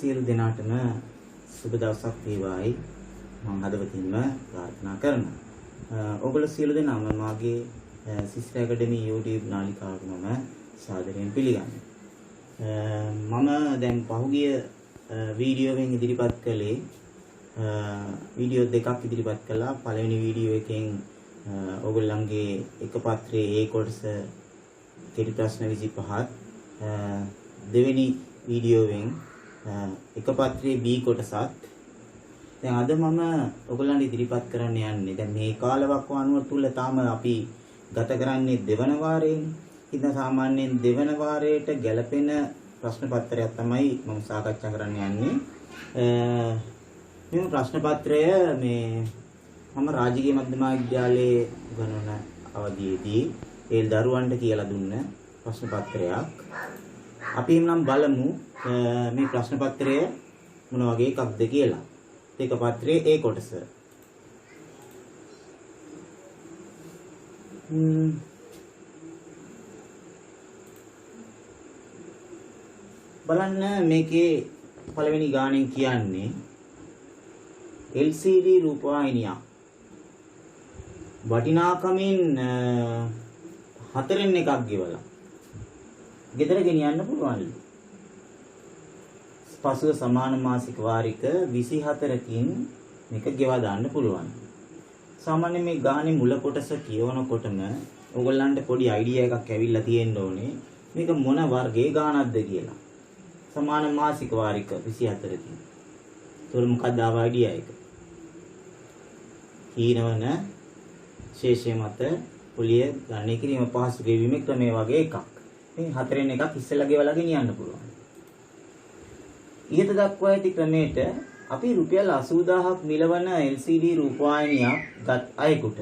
සියලු දෙනාටම සුබ දවසක් වේවායි මම හදවතින්ම ප්‍රාර්ථනා කරනවා. ඔයගොල්ලෝ සියලු දෙනාම මාගේ සිස්ටර් ඇකඩමි YouTube නාලිකාවට මම සාදරයෙන් පිළිගන්නවා. මම දැන් පහුගිය වීඩියෝවෙන් ඉදිරිපත් කළේ වීඩියෝ දෙකක් ඉදිරිපත් කළා. පළවෙනි වීඩියෝ එකෙන් ඔයගොල්ලන්ගේ එක පත්‍රයේ A කොටස කෙටි ප්‍රශ්න 25ත් දෙවෙනි වීඩියෝවෙන් එක පත්‍රයේ B කොටසත් දැන් අද මම ඔයගොල්ලන්ට ඉදිරිපත් කරන්න යන්නේ. දැන් මේ කාලවකවානුව තුල තාම අපි ගත කරන්නේ දෙවන වාරයේනේ. ඉතින් සාමාන්‍යයෙන් දෙවන වාරයට ගැලපෙන ප්‍රශ්න පත්‍රයක් තමයි මම සාකච්ඡා කරන්න යන්නේ. මේ ප්‍රශ්න පත්‍රය මම රාජකීය මධ්‍යම විද්‍යාලයේ උගන්වන අවධියේදී ඒ දරුවන්ට කියලා දුන්න ප්‍රශ්න පත්‍රයක්. අපි එනම් බලමු මේ ප්‍රශ්න පත්‍රය මොන වගේ එකක්ද කියලා. ඒක පත්‍රයේ ඒ කොටස. බලන්න මේකේ පළවෙනි ගානෙන් කියන්නේ LCD රූපවාහිනියක් වටිනාකමින් 4න් එකක් ගෙවලා ගෙදර ගෙනියන්න පුළුවන්ලු. පසුව සමාන මාසික වාරික 24කින් මේක ගෙවා දාන්න පුළුවන්. සාමාන්‍යයෙන් මේ ගානේ මුල කොටස කියවනකොටම ඕගොල්ලන්ට පොඩි අයිඩියා එකක් ඇවිල්ලා තියෙන්න ඕනේ මේක මොන වර්ගයේ ගානක්ද කියලා. සමාන මාසික වාරික 24කින්. ඒතර මොකක්ද ආව අයිඩියා එක? හීනවන ශේෂය මත පොලිය ගණනය කිරීම පහසු ගෙවීමේ ක්‍රමය වගේ එකක්. මේ 4න් එකක් ඉස්සෙල්ලා ගෙවලා ගෙනියන්න පුළුවන්. ඉහත දක්වා ඇති ක්‍රමයට අපි රුපියල් 80000ක් මිලවන LCD රූපවාහිනියක් ගත් අයෙකුට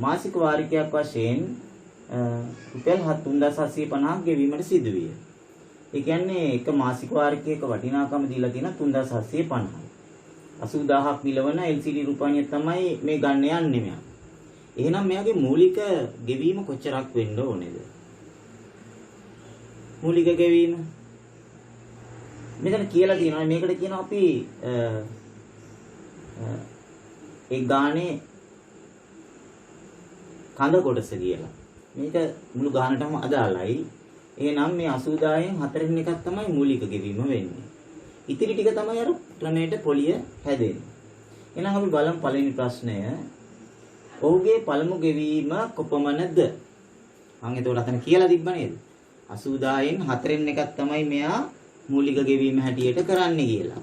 මාසික වාරිකයක් වශයෙන් රුපියල් 3750ක් ගෙවීමට සිදුවිය. ඒ කියන්නේ එක මාසික වාරිකයක වටිනාකම දීලා තියෙන 3750යි. 80000ක් මිලවන LCD රූපවාහිනිය තමයි මේ ගන්න යන්නේ මෙයා. එහෙනම් මෙයාගේ මූලික ගෙවීම කොච්චරක් වෙන්න ඕනේද? මූලික ගෙවීම මෙතන කියලා තියෙනවා. මේකට කියනවා අපි ඒ ගානේ කඳ කොටස කියලා. මේක මුළු ගානටම අදාළයි. එහෙනම් මේ 80000න් 4න් එකක් තමයි මූලික ගෙවීම වෙන්නේ. ඉතිරි ටික තමයි අර ක්‍රමයට පොලිය හැදෙන්නේ. එහෙනම් අපි බලමු පළවෙනි ප්‍රශ්නය. ඔහුගේ පළමු ගෙවීම කොපමණද? මම එතකොට අතන කියලා තිබ්බ නේද? 80000න් 4න් එකක් තමයි මෙයා මූලික ගෙවීම හැටියට කරන්නේ කියලා.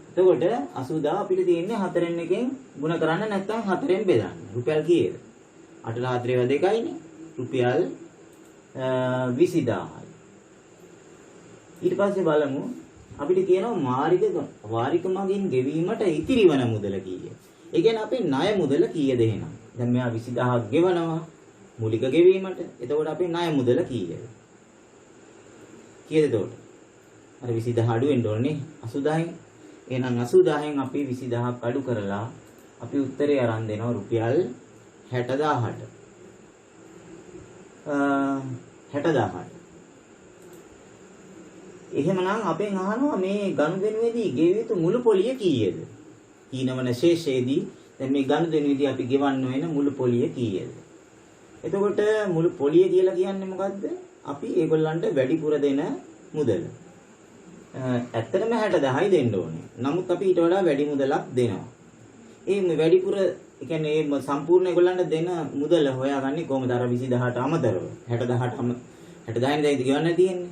එතකොට 80000 අපිට තියෙන්නේ 4න් එකෙන් ගුණ කරන්න නැත්නම් 4න් බෙදන්න. රුපියල් කීයද? 8 4 2යිනේ. රුපියල් 20000යි. ඊට පස්සේ බලමු අපිට කියනවා වාරික මගින් ගෙවීමට ඉතිරි වන මුදල කීයද? ඒ කියන්නේ අපේ ණය මුදල කීයද එහෙනම්? දැන් මෙයා 20000ක් ගෙවනවා මූලික ගෙවීමට. එතකොට අපේ ණය මුදල කීයද? කීයද එතකොට? අර 20000 අඩු වෙන්න ඕනේ 80000න්. එහෙනම් 80000න් අපි 20000ක් අඩු කරලා අපි උත්තරේ අරන් දෙනවා රුපියල් 60000ට. 60000ට. එහෙමනම් අපෙන් අහනවා මේ ගනුදෙනුවේදී ගෙවිය යුතු මුළු පොලිය කීයද? ඊනවන ශේෂයේදී දැන් මේ ගනුදෙනුවේදී අපි ගෙවන්න වෙන මුළු පොලිය කීයද? එතකොට මුළු පොලිය කියලා කියන්නේ මොකද්ද? අපි ඒගොල්ලන්ට වැඩිපුර දෙන මුදල. ඇත්තටම 60000යි දෙන්න ඕනේ. නමුත් අපි ඊට වඩා වැඩි මුදලක් දෙනවා. ඒ වැඩිපුර ඒ කියන්නේ මේ සම්පූර්ණ ඒගොල්ලන්ට දෙන මුදල හොයාගන්නේ කොහොමද? අර 20000ට අමතරව 60000න් දැන් ගෙවන්න තියෙන්නේ.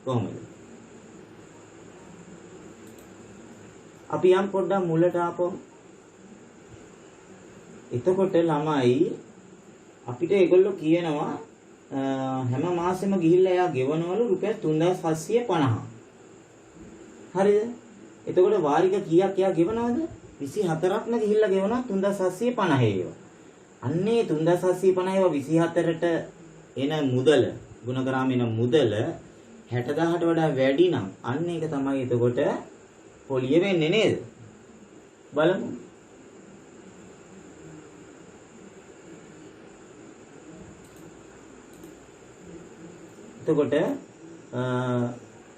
කොහොමද? අපි යම් පොඩ්ඩක් මුලට ආපමු. එතකොට ළමයි අපිට ඒගොල්ලෝ කියනවා හැම මාසෙම ගිහිල්ලා එයා ගෙවනවලු රුපියල් 3750. හරිද? එතකොට වාරික කීයක් එයා ගෙවනවද? 24ක්ම ගිහිල්ලා ගෙවනවා 3750 ඒවා. අන්නේ 3750 ඒවා 24ට එන මුදල ගුණ කරාම එන මුදල 60000ට වඩා වැඩි නම් අන්න ඒක තමයි එතකොට පොලිය වෙන්නේ නේද? බලමු. එතකොට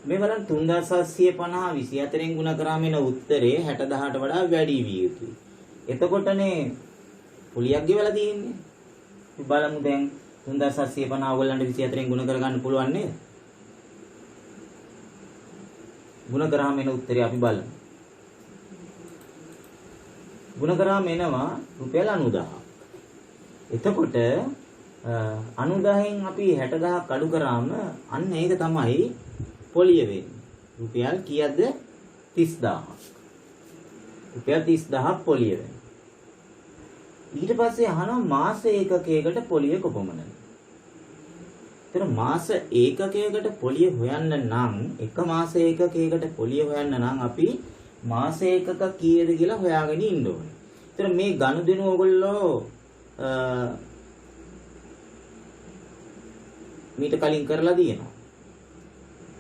මේ බලන්න 3750 24න් ගුණ කරාම එන උත්තරේ 60000ට වඩා වැඩි විය යුතුයි. එතකොටනේ පුලියක් ගෙවලා තියෙන්නේ. අපි බලමු දැන් 3750 ඔයගොල්ලන්ට 24න් ගුණ කරගන්න පුළුවන් නේද? ගුණ කරාම එන උත්තරේ අපි බලමු. ගුණ කරාම එනවා රුපියල් 90000. එතකොට 90000න් අපි 60000ක් අඩු කරාම අන්න ඒක තමයි පොලිය වෙන්නේ. රුපියල් කීයද? 30000ක්. රුපියල් 30000ක් පොලිය වෙනවා. ඊට පස්සේ අහනවා මාස ඒකකයකට පොලිය කොපමණද? ඒතර මාස ඒකකයකට පොලිය හොයන්න නම් එක මාස ඒකකයකට පොලිය හොයන්න නම් අපි මාස ඒකක කීයද කියලා හොයාගෙන ඉන්න ඕනේ. ඒතර මේ ගනුදෙනු ඔයගොල්ලෝ මීට කලින් කරලා තියෙනවා.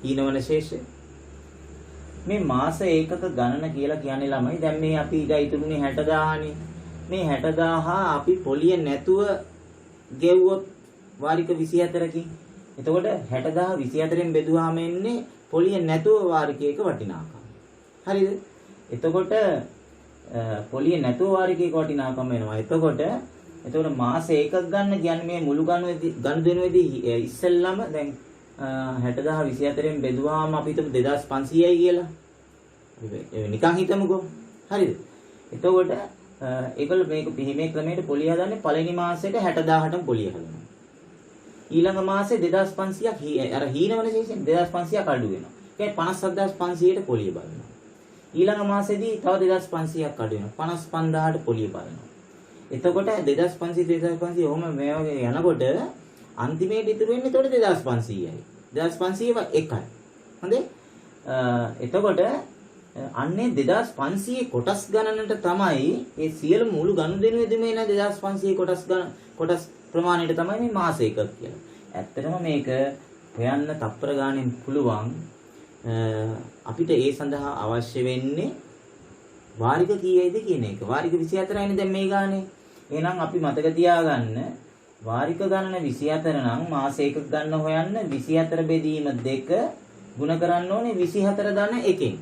ඊනවන ශේෂය. මේ මාස ඒකක ගණන කියලා කියන්නේ ළමයි. දැන් මේ අපි ඉඳලා ඉතුරුනේ 60000නේ. මේ 60000 අපි පොලිය නැතුව ගෙවුවොත් වාරික 24කින්. එතකොට 60000 24න් බෙදුවාම එන්නේ පොලිය නැතුව වාරිකයක වටිනාකම. හරිද? එතකොට පොලිය නැතුව වාරිකයක වටිනාකම එනවා. එතකොට මාස ඒකක් ගන්න කියන්නේ මේ මුළු ගනුදෙනුවේදී ඉස්සෙල්ලම දැන් 60000 24න් බෙදුවාම අපි හිතමු 2500යි කියලා. නිකන් හිතමුකෝ. හරිද? එතකොට ඒගොල්ලෝ මේ ක්‍රමයට පොලිය හදන්නේ පළවෙනි මාසෙට 60000ටම පොලිය හදනවා. ඊළඟ මාසේ 2500ක් අර හීනවන ශේෂයෙන් 2500ක් අඩු වෙනවා. ඒ කියන්නේ 57500ට පොලිය බලනවා. ඊළඟ මාසෙදී තව 2500ක් අඩු වෙනවා. 55000ට පොලිය බලනවා. එතකොට 2500 ඔහොම මේ වගේ යනකොට අන්තිමේට ඉතුරු වෙන්නේ එතකොට 2500යි. 2500 එකයි. හොඳේ? එතකොට අන්නේ 2500 කොටස් ගණනට තමයි ඒ සියලු මුළු ගනුදෙනුවේදීම එන 2500 කොටස් ප්‍රමාණයට තමයි මේ මාස එකක් කියලා. ඇත්තටම මේක හොයන්න තප්පර ගානෙන් පුළුවන්. අපිට ඒ සඳහා අවශ්‍ය වෙන්නේ වාරික කීයයිද කියන එක. වාරික 24යිනේ දැන් මේ ගානේ. එහෙනම් අපි මතක තියාගන්න වාරික ගණන 24 නම් මාස එකක් ගන්න හොයන්න 24 බෙදීම 2 ගුණ කරන්න ඕනේ 24 ධන 1කින්.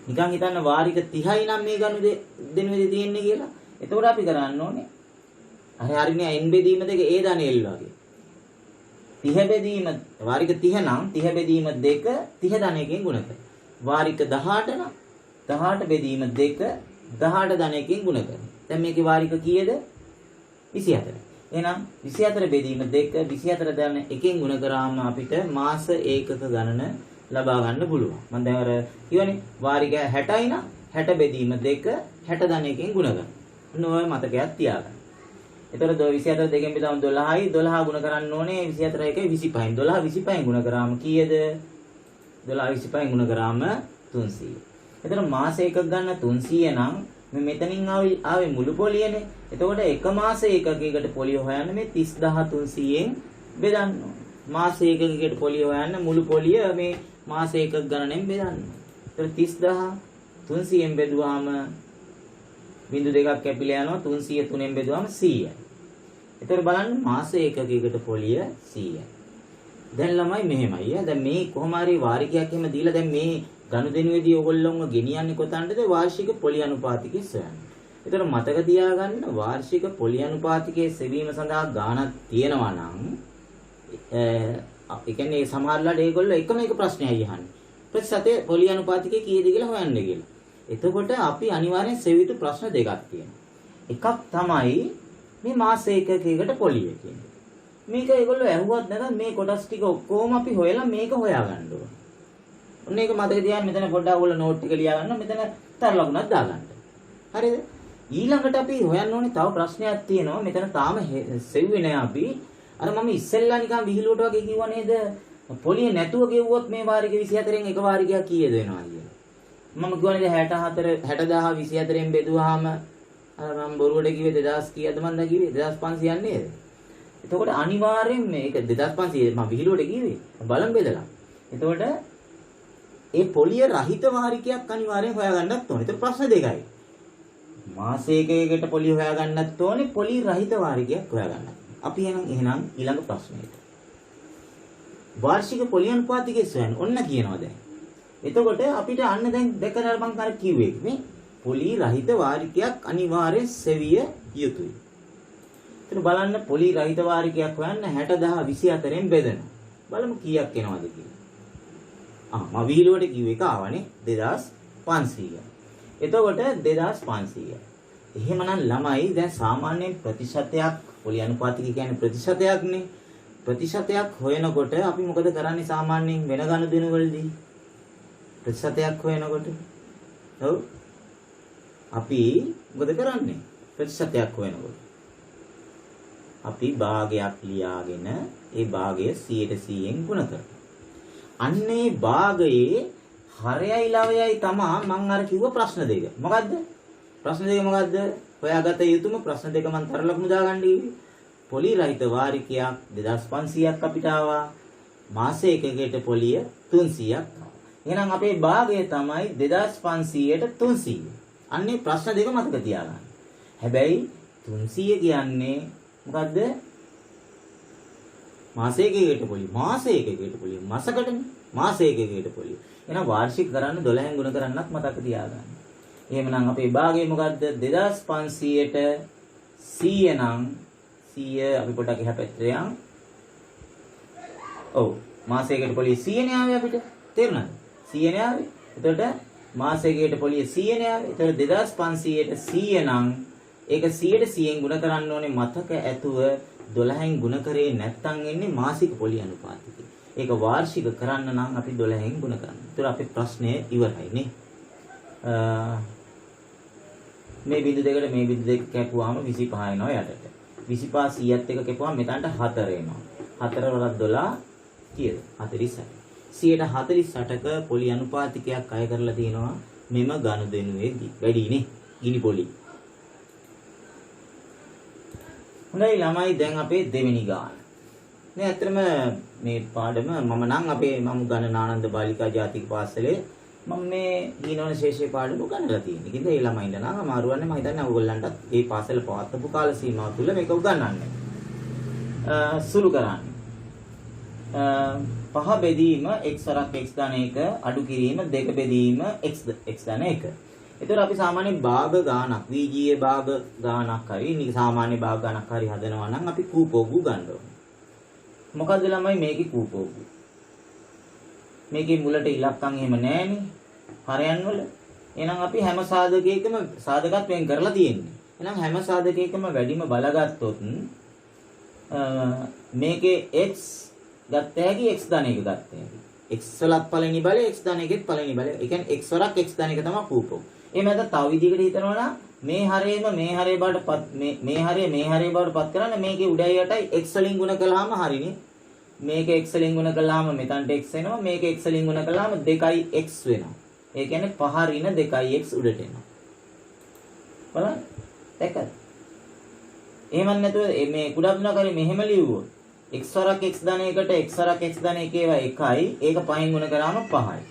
නිකන් හිතන්න වාරික 30යි නම් මේ ගනුදෙනුවේදී තියෙන්නේ කියලා. එතකොට අපි කරන්න ඕනේ හරිනේ n බෙදීම 2 a ධන l වගේ. 30 බෙදීම වාරික 30 නම් 30 බෙදීම 2 30 ධන 1කින් ගුණ කරනවා. වාරික 18 නම් 18 බෙදීම 2 18 ධන 1කින් ගුණ කරනවා. දැන් මේකේ වාරික කීයද? 24. එහෙනම් 24 බෙදීම 2 24 ධන 1කින් ගුණ කරාම අපිට මාස ඒකක ගණන ලබා ගන්න පුළුවන්. මම දැන් අර කියවනේ වාරික 60යි නම් 60 බෙදීම 2 60 ධන 1කින් ගුණ කරනවා. ඔන්න ඔය මතකයක් තියාගන්න. එතකොට 24 දෙකෙන් බෙදාම 12යි 12 ගුණ කරන්න ඕනේ 24 1 25යි 12 25න් ගුණ කරාම කීයද? 12 25න් ගුණ කරාම 300. එතකොට මාස එකක් ගන්න 300 නම් මේ මෙතනින් ආවේ මුළු පොලියනේ. එතකොට එක මාස ඒකකයකට පොලිය හොයන්න මේ 30300න් බෙදන්න ඕනේ. මාස ඒකකයකට පොලිය හොයන්න මුළු පොලිය මේ මාස එකක් ගණනෙන් බෙදන්න. එතකොට 30300න් බෙදුවාම බිංදු දෙකක් කැපිලා යනවා 300 3න් බෙදුවාම 100යි. එතකොට බලන්න මාස ඒකකයකට පොලිය 100යි. දැන් ළමයි මෙහෙමයි. දැන් මේ කොහොම හරි වාරිකයක් එහෙම දීලා දැන් මේ ගනුදෙනුවේදී ඔයගොල්ලෝම ගෙනියන්නේ කොතනද? වාර්ෂික පොලි අනුපාතිකය සොයන්න. ඒතර මතක තියාගන්න වාර්ෂික පොලි අනුපාතිකයේ සෙවීම සඳහා ගාණක් තියෙනවා නම් ඒ කියන්නේ සමහරලාට ඒගොල්ලෝ එකම එක ප්‍රශ්නයයි අහන්නේ. ප්‍රතිශතයේ පොලි අනුපාතිකයේ කීයද කියලා හොයන්න කියලා. එතකොට අපි අනිවාර්යෙන් සෙවිතු ප්‍රශ්න දෙකක් තියෙනවා. එකක් තමයි මේ මාස ඒකකයකට පොලිය කියන්නේ. මේක ඒගොල්ලෝ ඇහුවත් නැත්නම් මේ කොටස් ටික ඔක්කොම අපි හොයලා මේක හොයාගන්න ඕනේ. ඔන්න ඒක මතක තියාගන්න. මෙතන පොඩ්ඩක් ඔයගොල්ලෝ නෝට් ටික ලියා ගන්න. මෙතන තර ලකුණක් දාගන්න. හරිද? ඊළඟට අපි හොයන්න ඕනේ තව ප්‍රශ්නයක් තියෙනවා. මෙතන තාම සෙව්වේ නෑ අපි. අර මම ඉස්සෙල්ලා නිකන් විහිළුවට වගේ කිව්වා නේද? පොලිය නැතුව ගෙවුවොත් මේ වාරික 24න් එක වාරිකයක් කීයද වෙනවා කියලා. මම කියවනේ 64 60000 24න් බෙදුවාම අර මම බොරුවට කිව්වේ 2000 කීයද මන්ද කිව්වේ 2500 නේද? එතකොට අනිවාර්යෙන් මේක 2500 මම විහිළුවට කිව්වේ. බලන් බෙදලා. එතකොට ඒ පොලිය රහිත වාරිකයක් අනිවාර්යෙන් හොයාගන්නත් ඕනේ. ඒක ප්‍රශ්න දෙකයි. මාසයකයකට පොලිය හොයාගන්නත් ඕනේ, පොලිය රහිත වාරිකයක් හොයාගන්නත්. අපි එහෙනම් ඊළඟ ප්‍රශ්නෙට. වාර්ෂික පොලි අනුපාතිකය සොයන්න. ඔන්න කියනවා දැන්. එතකොට අපිට අන්න දැන් දැකලා මම අර කිව්වේ මේ පොලි රහිත වාරිකයක් අනිවාර්යෙන් සෙවිය යුතුයි. එතන බලන්න පොලි රහිත වාරිකයක් හොයන්න 60,024න් බෙදෙනවා. බලමු කීයක් එනවද කියලා. මම විහිළුවට කිව්ව එක ආවනේ 2500. එතකොට 2500. එහෙමනම් ළමයි දැන් සාමාන්‍යයෙන් ප්‍රතිශතයක් පොලි අනුපාතික කියන්නේ ප්‍රතිශතයක්නේ. ප්‍රතිශතයක් හොයනකොට අපි මොකද කරන්නේ සාමාන්‍යයෙන් වෙන ගණුදෙනු වලදී? ප්‍රතිශතයක් හොයනකොට ඔව් අපි මොකද කරන්නේ? ප්‍රතිශතයක් හොයනකොට අපි භාගයක් ලියාගෙන ඒ භාගය 100%න් ගුණ කරනවා. අන්නේ භාගයේ හරයයි ලවයයි තමා මම අර කිව්ව ප්‍රශ්න දෙක. මොකද්ද? ප්‍රශ්න දෙක මොකද්ද? හොයාගත යුතුම ප්‍රශ්න දෙක මම තරලක්ම දාගන්න ඉන්නේ. පොලි රහිත වාරිකයක් 2500ක් අපිට ආවා. මාස එකකට පොලිය 300ක් ආවා. එහෙනම් අපේ භාගය තමයි 2500ට 300. අන්නේ ප්‍රශ්න දෙක මතක තියාගන්න. හැබැයි 300 කියන්නේ මොකද්ද? මාස එකකට පොලිය. මාස එකකට පොලිය. මාසකටනේ. මාස එකකට පොලිය. එහෙනම් වාර්ෂික කරන්න 12න් ගුණ කරන්නත් මතක තියාගන්න. එහෙමනම් අපේ භාගය මොකද්ද? 2500ට 100 නම් 100 අපි පොඩක් එහා පැත්තට යන්. ඔව් මාසයකට පොලිය 100 නේ ආවේ අපිට. තේරුණාද? 100 නේ ආවේ. එතකොට මාසයකට පොලිය 100 නේ ආවේ. එතකොට 2500ට 100 නම් ඒක 100ට 100න් ගුණ කරන්න ඕනේ මතක ඇතුව 12න් ගුණ කරේ නැත්තම් එන්නේ මාසික පොලිය අනුපාතිකය. ඒක වාර්ෂික කරන්න නම් අපි 12න් ගුණ කරන්න. ඒතර අපේ ප්‍රශ්නය ඉවරයි නේ. මේ බිඳු දෙකට මේ බිඳු දෙක කැපුවාම 25 එනවා යටට. 25 100ත් එක කැපුවාම මෙතනට 4 එනවා. 4 වරක් 12 කීයද? 48. 148ක පොලි අනුපාතිකයක් අය කරලා තියෙනවා මෙම ගනුදෙනුවේදී. වැඩිනේ ගිනි පොලි. හොඳයි ළමයි දැන් අපේ දෙවෙනි ගාන. මේ ඇත්තටම මේ පාඩම මම නම් අපේ මම ගණන ආනන්ද බාලිකා ජාතික පාසලේ මම මේ ඊනෝන ශේෂයේ පාඩම උගන්වලා තියෙනවා. ඉතින් ඒ ළමයින්ට නම් අමාරුවන්නේ මම හිතන්නේ ඔයගොල්ලන්ටත් මේ පාසල පවත්වපු කාල සීමාව තුළ මේක උගන්වන්න. සුළු කරන්න. පහ බෙදීම x වරක් x ධන 1 අඩු කිරීම දෙක බෙදීම x ධන 1. ඒතර අපි සාමාන්‍ය භාග ගානක් VGA භාග ගානක් හරි සාමාන්‍ය භාග ගානක් හරි හදනවා නම් අපි කූපෝගු ගන්න ඕනේ. මොකද ළමයි මේකේ කූපෝගු. මේකේ මුලට ඉලක්කම් එහෙම නැහැනේ. හරයන් වල. එහෙනම් අපි හැම සාධකයකම සාධකත්වයෙන් කරලා තියෙන්නේ. එහෙනම් හැම සාධකයකම වැඩිම බලගත්තොත් මේකේ x ගත්ත හැකි x ධන 1 ගත්ත හැකි. x වලත් පළවෙනි බලය x ධන 1ෙත් පළවෙනි බලය. ඒ කියන්නේ x වරක් x ධන 1 තමයි කූපෝගු. එහෙම නැත්නම් තව විදිහකට හිතනවා නම් මේ හරයේම මේ හරය බාටපත් මේ හරය බාටපත් කරන්න මේකේ උඩයි යටයි x වලින් ගුණ කළාම හරිනේ. මේක x වලින් ගුණ කළාම මෙතනට x එනවා. මේක x වලින් ගුණ කළාම 2x වෙනවා. ඒ කියන්නේ 5 ඍණ 2x උඩට එනවා. බලන්න. දැක්කද? එහෙම නැතුව මේ කුඩා තුනක් හරි මෙහෙම ලියුවොත් x වරක් x ධන 1ට x වරක් x ධන 1 ඒවා 1යි. ඒක 5න් ගුණ කරාම 5යි.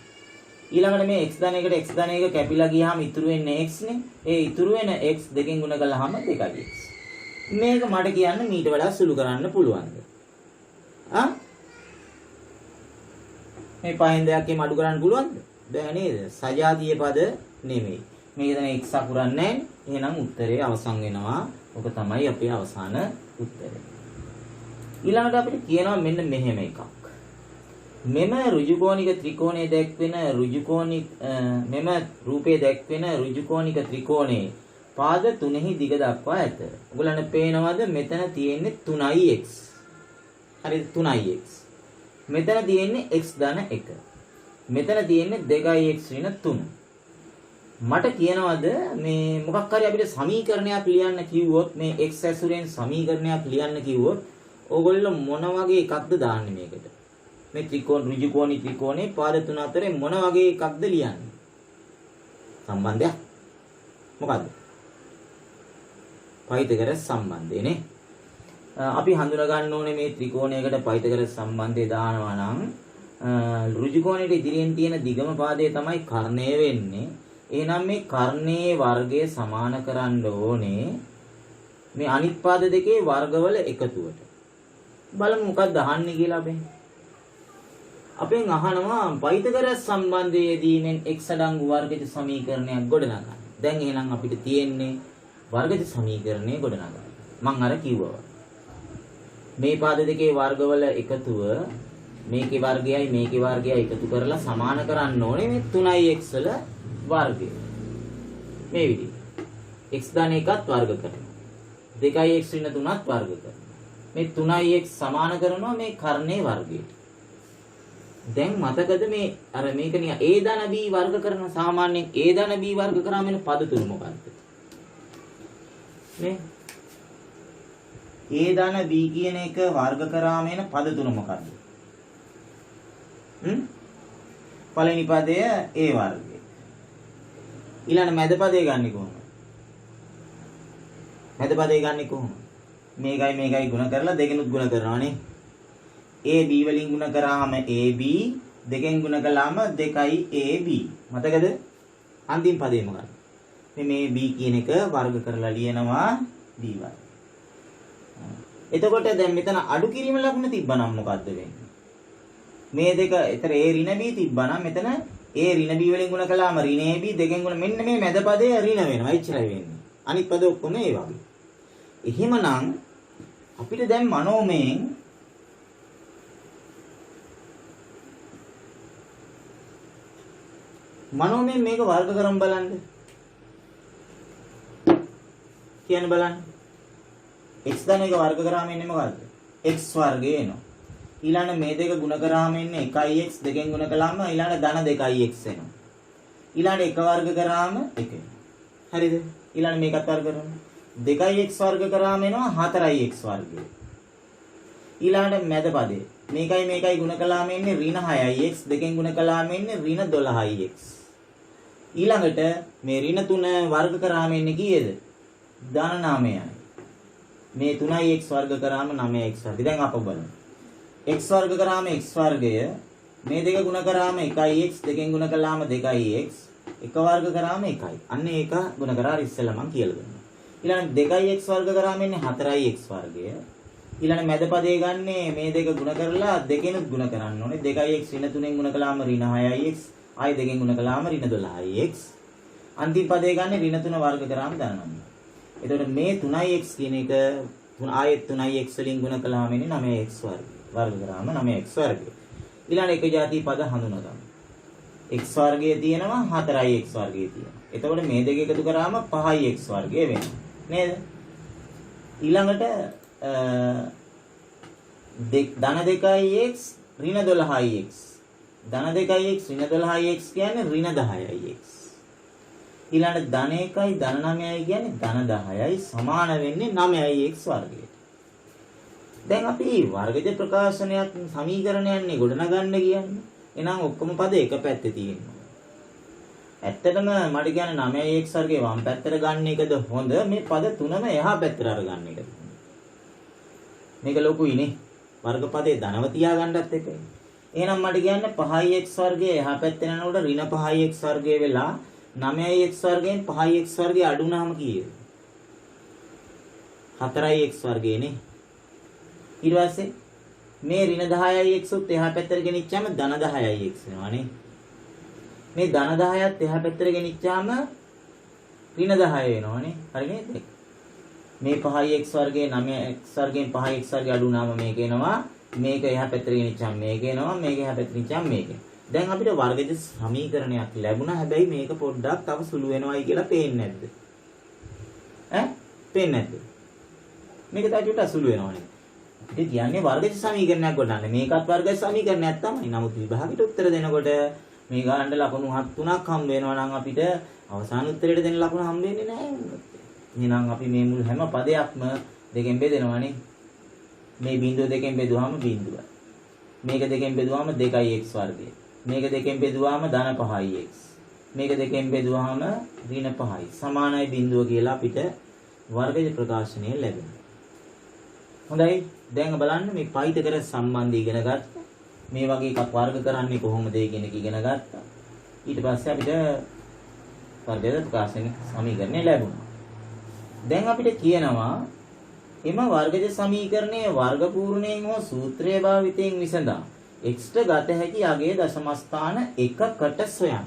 ඊළඟට මේ x ධන 1ට x ධන 1 කැපිලා ගියාම ඉතුරු වෙන්නේ x නේ. ඒ ඉතුරු වෙන x දෙකෙන් ගුණ කළාම 2x. මේක මට කියන්න මීට වඩා සුළු කරන්න පුළුවන්ද? මේ පහෙන් දෙයක් එම අඩු කරන්න පුළුවන්ද? බෑ නේද? සජාතීය පද නෙමෙයි. මේක දැන් x අකුරක් නැහැ. එහෙනම් උත්තරේ අවසන් වෙනවා. ඔක තමයි අපේ අවසාන උත්තරය. ඊළඟට අපිට කියනවා මෙන්න මෙහෙම එකක්. මෙම ඍජුකෝණික ත්‍රිකෝණයේ දැක්වෙන මෙම රූපයේ දැක්වෙන ඍජුකෝණික ත්‍රිකෝණයේ පාද තුනෙහි දිග දක්වා ඇත. ඔයගොල්ලන්ට පේනවද මෙතන තියෙන්නේ 3x. හරිද 3x. මෙතන තියෙන්නේ x ධන 1. මෙතන තියෙන්නේ 2x ඍණ 3. මට කියනවද මේ මොකක් හරි අපිට සමීකරණයක් ලියන්න කිව්වොත් මේ x ඇසුරෙන් සමීකරණයක් ලියන්න කිව්වොත් ඕගොල්ලෝ මොන වගේ එකක්ද දාන්නේ මේකට? මේ ඍජුකෝණී ත්‍රිකෝණේ පාද තුන අතරේ මොන වගේ එකක්ද ලියන්නේ? සම්බන්ධයක් මොකද්ද? පයිතගරස් සම්බන්ධයනේ. අපි හඳුනා ගන්න ඕනේ මේ ත්‍රිකෝණයකට පයිතගරස් සම්බන්ධය දානවා නම් ඍජුකෝණයට ඉදිරියෙන් තියෙන දිගම පාදය තමයි කර්ණය වෙන්නේ. එහෙනම් මේ කර්ණයේ වර්ගය සමාන කරන්න ඕනේ මේ අනිත් පාද දෙකේ වර්ගවල එකතුවට. බලමු මොකක්ද අහන්නේ කියලා අපි. අපෙන් අහනවා පයිතගොරස් සම්බන්ධයේදීමෙන් x අඩංගු වර්ගජ සමීකරණයක් ගොඩනගන්න. දැන් එහෙනම් අපිට තියෙන්නේ වර්ගජ සමීකරණය ගොඩනගන්න. මම අර කිව්වා. මේ පාද දෙකේ වර්ගවල එකතුව මේකේ වර්ගයයි මේකේ වර්ගයයි එකතු කරලා සමාන කරන්න ඕනේ මේ 3x වල වර්ගය. මේ විදිහට. x ධන එකත් වර්ග කරනවා. 2x ඍණ 3ත් වර්ග කරනවා. මේ 3x සමාන කරනවා මේ කර්ණයේ වර්ගයට. දැන් මතකද මේ අර මේක නිකන් a ධන b වර්ග කරන සාමාන්‍යයෙන් a ධන b වර්ග කරාම එන පද තුන මොකක්ද? නේ a ධන b කියන එක වර්ග කරාම එන පද තුන මොකක්ද? පළවෙනි පදය a වර්ගය. ඊළඟ මැද පදේ ගන්නෙ කොහොමද? මැද පදේ ගන්නෙ කොහොමද? මේකයි ගුණ කරලා දෙකෙනුත් ගුණ කරනවානේ. AB වලින් ගුණ කරාම AB දෙකෙන් ගුණ කළාම 2AB. මතකද? අන්තිම පදේ මොකක්ද? මේ B කියන එක වර්ග කරලා ලියනවා B වර්ග. එතකොට දැන් මෙතන අඩු කිරීම ලකුණ තිබ්බනම් මොකද්ද වෙන්නේ? මේ දෙක ඊතර A ඍණ B තිබ්බනම් මෙතන A ඍණ B වලින් ගුණ කළාම ඍණ AB දෙකෙන් ගුණ මෙන්න මේ මැද පදේ ඍණ වෙනවා. එච්චරයි වෙන්නේ. අනිත් පද ඔක්කොම ඒ වගේ. එහෙමනම් අපිට දැන් මනෝමයෙන් මේක වර්ග කරන් බලන්න. කියන්න බලන්න. x ධන එක වර්ග කරාම එන්නේ මොකද්ද? x වර්ගය එනවා. ඊළඟ මේ දෙක ගුණ කරාම එන්නේ 1x දෙකෙන් ගුණ කළාම ඊළඟ ධන 2x එනවා. ඊළඟ එක වර්ග කරාම 1. හරිද? ඊළඟ මේකත් වර්ග කරනවා. 2x වර්ග කරාම එනවා 4x වර්ගය. ඊළඟට මැද පදේ මේකයි ගුණ කළාම එන්නේ ඍණ 6x දෙකෙන් ගුණ කළාම එන්නේ ඍණ 12x. ඊළඟට මේ ඍණ 3 වර්ග කරාම එන්නේ කීයද? ධන 9යි. මේ 3x වර්ග කරාම 9x වර්ගය. දැන් අප බලමු. x වර්ග කරාම x වර්ගය මේ දෙක ගුණ කරාම 1x දෙකෙන් ගුණ කළාම 2x එක වර්ග කරාම 1යි. අන්න ඒක ගුණ කරා ඉස්සෙල්ලා මම කියලා දුන්නා. ඊළඟ 2x වර්ග කරාම එන්නේ 4x වර්ගය. ඊළඟ මැද පදේ ගන්නේ මේ දෙක ගුණ කරලා දෙකෙනුත් ගුණ කරන්න ඕනේ. 2x ඍණ 3ෙන් ගුණ කළාම ඍණ 6x ආයි දෙකෙන් ගුණ කළාම ඍණ 12x. අන්තිම පදේ ගන්නේ ඍණ 3 වර්ග කරාම ධන 9. එතකොට මේ 3x කියන එක ආයෙත් 3x වලින් ගුණ කළාම එන්නේ 9x වර්ග කරාම 9x වර්ගය. ඊළඟ එක જાති පද හඳුනා ගන්න. x වර්ගය තියෙනවා 4x වර්ගය තියෙනවා. එතකොට මේ දෙක එකතු කරාම 5x වර්ගය වෙනවා. නේද? ඊළඟට ධන 2x ඍණ 12x. ධන 2x ඍණ 12x කියන්නේ ඍණ 10x. ඊළඟ ධන 1යි ධන 9යි කියන්නේ ධන 10යි සමාන වෙන්නේ 9x වර්ගයට. දැන් අපි වර්ගජ ප්‍රකාශනයක් සමීකරණයන්නේ ගොඩනගන්න කියන්නේ. එහෙනම් ඔක්කොම පද එක පැත්තේ තියෙනවා. ඇත්තටම මට කියන්නේ 9x වර්ගයේ වම් පැත්තට ගන්න එකද හොඳ මේ පද තුනම එහා පැත්තට අරගන්න එකද? මේක ලොකුයිනේ. වර්ග පදේ ධනව තියාගන්නත් එකයි. එහෙනම් මට කියන්නේ 5x වර්ගයේ එහා පැත්තේ යනකොට ඍණ 5x වර්ගය වෙලා 9x වර්ගයෙන් 5x වර්ගය අඩු වුණාම කීයද? 4x වර්ගයනේ. ඊට පස්සේ මේ ඍණ 10x උත් එහා පැත්තට ගෙනිච්චාම ධන 10x වෙනවානේ. මේ ධන 10ත් එහා පැත්තට ගෙනිච්චාම ඍණ 10 වෙනවානේ. හරි නේද? මේ 5x වර්ගයේ 9x වර්ගයෙන් 5x වර්ගය අඩු වුණාම මේක එනවා. මේක එහා පැත්තට ගෙනිච්චාම මේක එනවා. මේක එහා පැත්තට ගෙනිච්චාම මේක. දැන් අපිට වර්ගජ සමීකරණයක් ලැබුණා. හැබැයි මේක පොඩ්ඩක් තව සුළු වෙනවයි කියලා පේන්නේ නැද්ද? පේන්නේ නැද්ද? මේක තව චුට්ටක් සුළු වෙනවනේ. අපිට කියන්නේ වර්ගජ සමීකරණයක් ගොඩනගන්න. මේකත් වර්ගජ සමීකරණයක් තමයි. නමුත් විභාගෙට උත්තර දෙනකොට මේ ගානට ලකුණු 3ක් හම්බ වෙනවා නම් අපිට අවසාන උත්තරයට දෙන ලකුණු හම්බ වෙන්නේ නැහැ. එහෙනම් අපි මේ මුල් හැම පදයක්ම දෙකෙන් බෙදෙනවානේ. මේ බිඳුව දෙකෙන් බෙදුවාම බිඳුවයි. මේක දෙකෙන් බෙදුවාම 2x වර්ගය. මේක දෙකෙන් බෙදුවාම ධන 5x. මේක දෙකෙන් බෙදුවාම ඍණ 5යි. සමානයි බිඳුව කියලා අපිට වර්ගජ ප්‍රකාශනය ලැබෙනවා. හොඳයි. දැන් බලන්න මේ පයිතගොරස් සම්බන්ධය ඉගෙන ගත්තා. මේ වගේ එකක් වර්ග කරන්නේ කොහොමද කියන එක ඉගෙන ගත්තා. ඊට පස්සේ අපිට වර්ගජ ප්‍රකාශන සමීකරණය ලැබුණා. දැන් අපිට කියනවා එම වර්ගජ සමීකරණයේ වර්ග පූර්ණයෙන් හෝ සූත්‍රයේ භාවිතයෙන් විසඳා x ගත හැකි අගේ දශම ස්ථාන එකකට සොයන්න.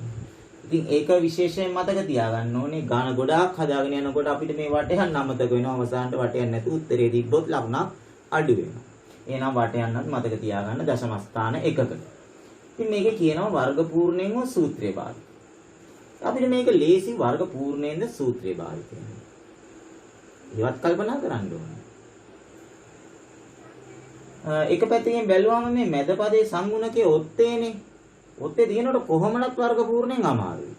ඉතින් ඒක විශේෂයෙන් මතක තියාගන්න ඕනේ. ගාන ගොඩාක් හදාගෙන යනකොට අපිට මේ වටේ යන්න අමතක වෙනවා. අවසානට වටේ යන්නේ නැතු උත්තරේ තිබ්බොත් ලකුණක් අඩු වෙනවා. එහෙනම් වටේ යන්නත් මතක තියාගන්න දශම ස්ථාන එකකට. ඉතින් මේකේ කියනවා වර්ග පූර්ණයෙන්ම සූත්‍රය භාවිත. අපිට මේක ලේසි වර්ග පූර්ණයෙන්ද සූත්‍රය භාවිත වෙනවා. ඒවත් කල්පනා කරන්න ඕනේ. එක පැත්තකින් බැලුවම මේ මැද පදේ සංගුණකයේ ඔත්තේනේ. ඔත්තේ තියෙනකොට කොහොමවත් වර්ග පූර්ණයෙන් අමාරුයි.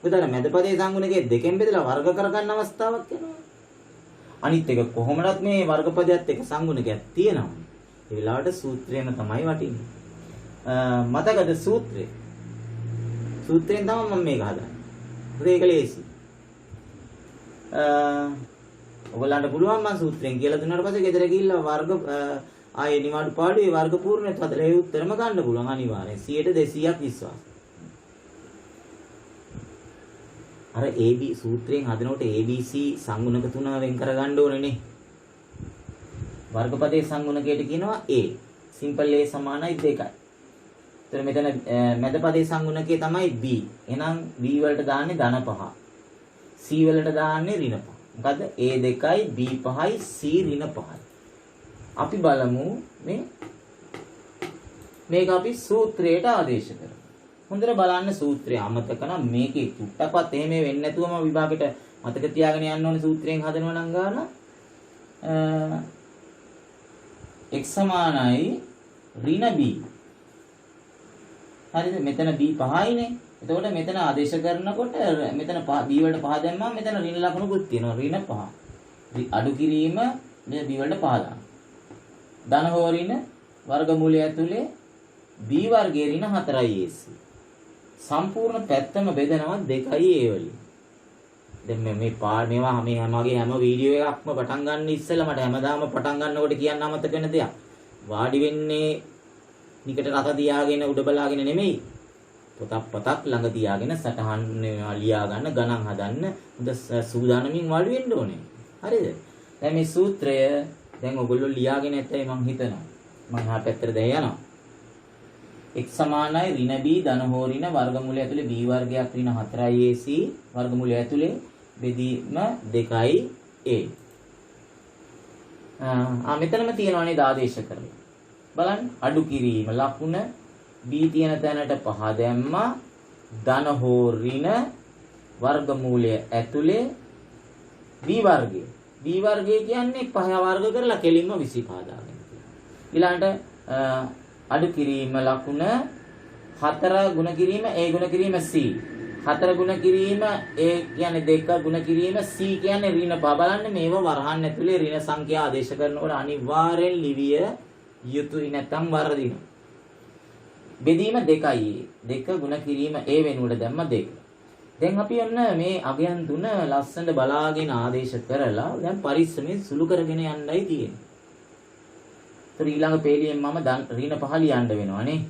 මොකද අර මැද පදේ සංගුණකයේ දෙකෙන් බෙදලා වර්ග කරගන්න අවස්ථාවක් එනවා. අනිත් එක කොහොමවත් මේ වර්ග පදයට එක සංගුණකයක් තියෙනවා. ඒ වෙලාවට සූත්‍රයම තමයි වටින්නේ. මතකද සූත්‍රය? සූත්‍රයෙන් තමයි මම මේක හදන්නේ. ඒක ලේසි. ඔයගලන්ට පුළුවන් මම සූත්‍රයෙන් කියලා දුන්නාට පස්සේ ගෙදර ගිහිල්ලා වර්ග ආයේ නිවාඩු පාඩුවේ වර්ග පූර්ණයට හදලා ඒ උත්තරම ගන්න පුළුවන් අනිවාර්යෙන් 100%ක් විශ්වාස. අර AB සූත්‍රයෙන් හදනකොට ABC සංගුණක තුන වෙන් කරගන්න ඕනේ නේ. වර්ගපදයේ සංගුණකයට කියනවා A. සිම්පල් A සමානයි 2යි. එතන මෙතන මැද පදයේ සංගුණකයේ තමයි B. එහෙනම් B වලට දාන්නේ ධන 5. C වලට දාන්නේ ඍණ 5. මොකද A 2යි B 5යි C ඍණ 5යි. අපි බලමු මේක අපි සූත්‍රයට ආදේශ කරමු. හොඳට බලන්න සූත්‍රය අමතක නම් මේකේ තුට්ටපත් එහෙම වෙන්නේ නැතුවම විභාගෙට මතක තියාගෙන යන්න ඕනේ සූත්‍රයෙන් හදනවා නම් ගාන x සමානයි ඍණ b. හරිද? මෙතන b 5යිනේ. එතකොට මෙතන ආදේශ කරනකොට මෙතන b වලට 5 දැම්මම මෙතන ඍණ ලකුණුකුත් තියෙනවා. ඍණ 5. අඩු කිරීම මේ b වලට 5 දාන්න. ධන හෝ ඍණ වර්ගමූලය ඇතුලේ b වර්ගයේ ඍණ 4යි ac. සම්පූර්ණ පැත්තම බෙදනවා 2යි a වලින්. දැන් මේවා මේ හැමගේ හැම වීඩියෝ එකක්ම පටන් ගන්න ඉස්සෙල්ලා මට හැමදාම පටන් ගන්නකොට කියන්න අමතක වෙන දෙයක්. වාඩි වෙන්නේ නිකට රක තියාගෙන උඩ බලාගෙන නෙමෙයි. පොතක් ළඟ තියාගෙන සටහන් ලියා ගන්න ගණන් හදන්න හොඳ සූදානමින් වාඩි වෙන්න ඕනේ. හරිද? දැන් මේ සූත්‍රය දැන් ඔයගොල්ලෝ ලියාගෙන ඇත්තයි මම හිතනවා. මම හා පැත්තට දැන් යනවා. x සමානයි ඍණ b ධන හෝ ඍණ වර්ගමූලය ඇතුලේ b වර්ගයක් ඍණ 4යි ac වර්ගමූලය ඇතුලේ බෙදීම 2යි a. මෙතනම තියෙනවානේ ආදේශ කරලා. බලන්න අඩු කිරීම ලකුණ b තියෙන තැනට 5 දැම්මා ධන හෝ ඍණ වර්ගමූලය ඇතුලේ b වර්ගය. b වර්ගය කියන්නේ 5 වර්ග කරලා කෙලින්ම 25 දාගෙන. ඊළඟට අඩු කිරීම ලකුණ 4 ගුණ කිරීම a ගුණ කිරීම c 4 ගුණ කිරීම a කියන්නේ 2 ගුණ කිරීම c කියන්නේ ඍණ 5. බලන්න මේව වරහන් ඇතුලේ ඍණ සංඛ්‍යා ආදේශ කරනකොට අනිවාර්යෙන් ලිවිය යුතුයි නැත්නම් වරදිනවා. බෙදීම 2යි 2 ගුණ කිරීම a වෙනුවට දැම්ම 2. දැන් අපි ඔන්න මේ අගයන් තුන ලස්සනට බලාගෙන ආදේශ කරලා දැන් පරිස්සමෙන් සුළු කරගෙන යන්නයි තියෙන්නේ. ඊළඟ පේලියෙන් මම ඍණ 5 ලියන්න වෙනවා නේ.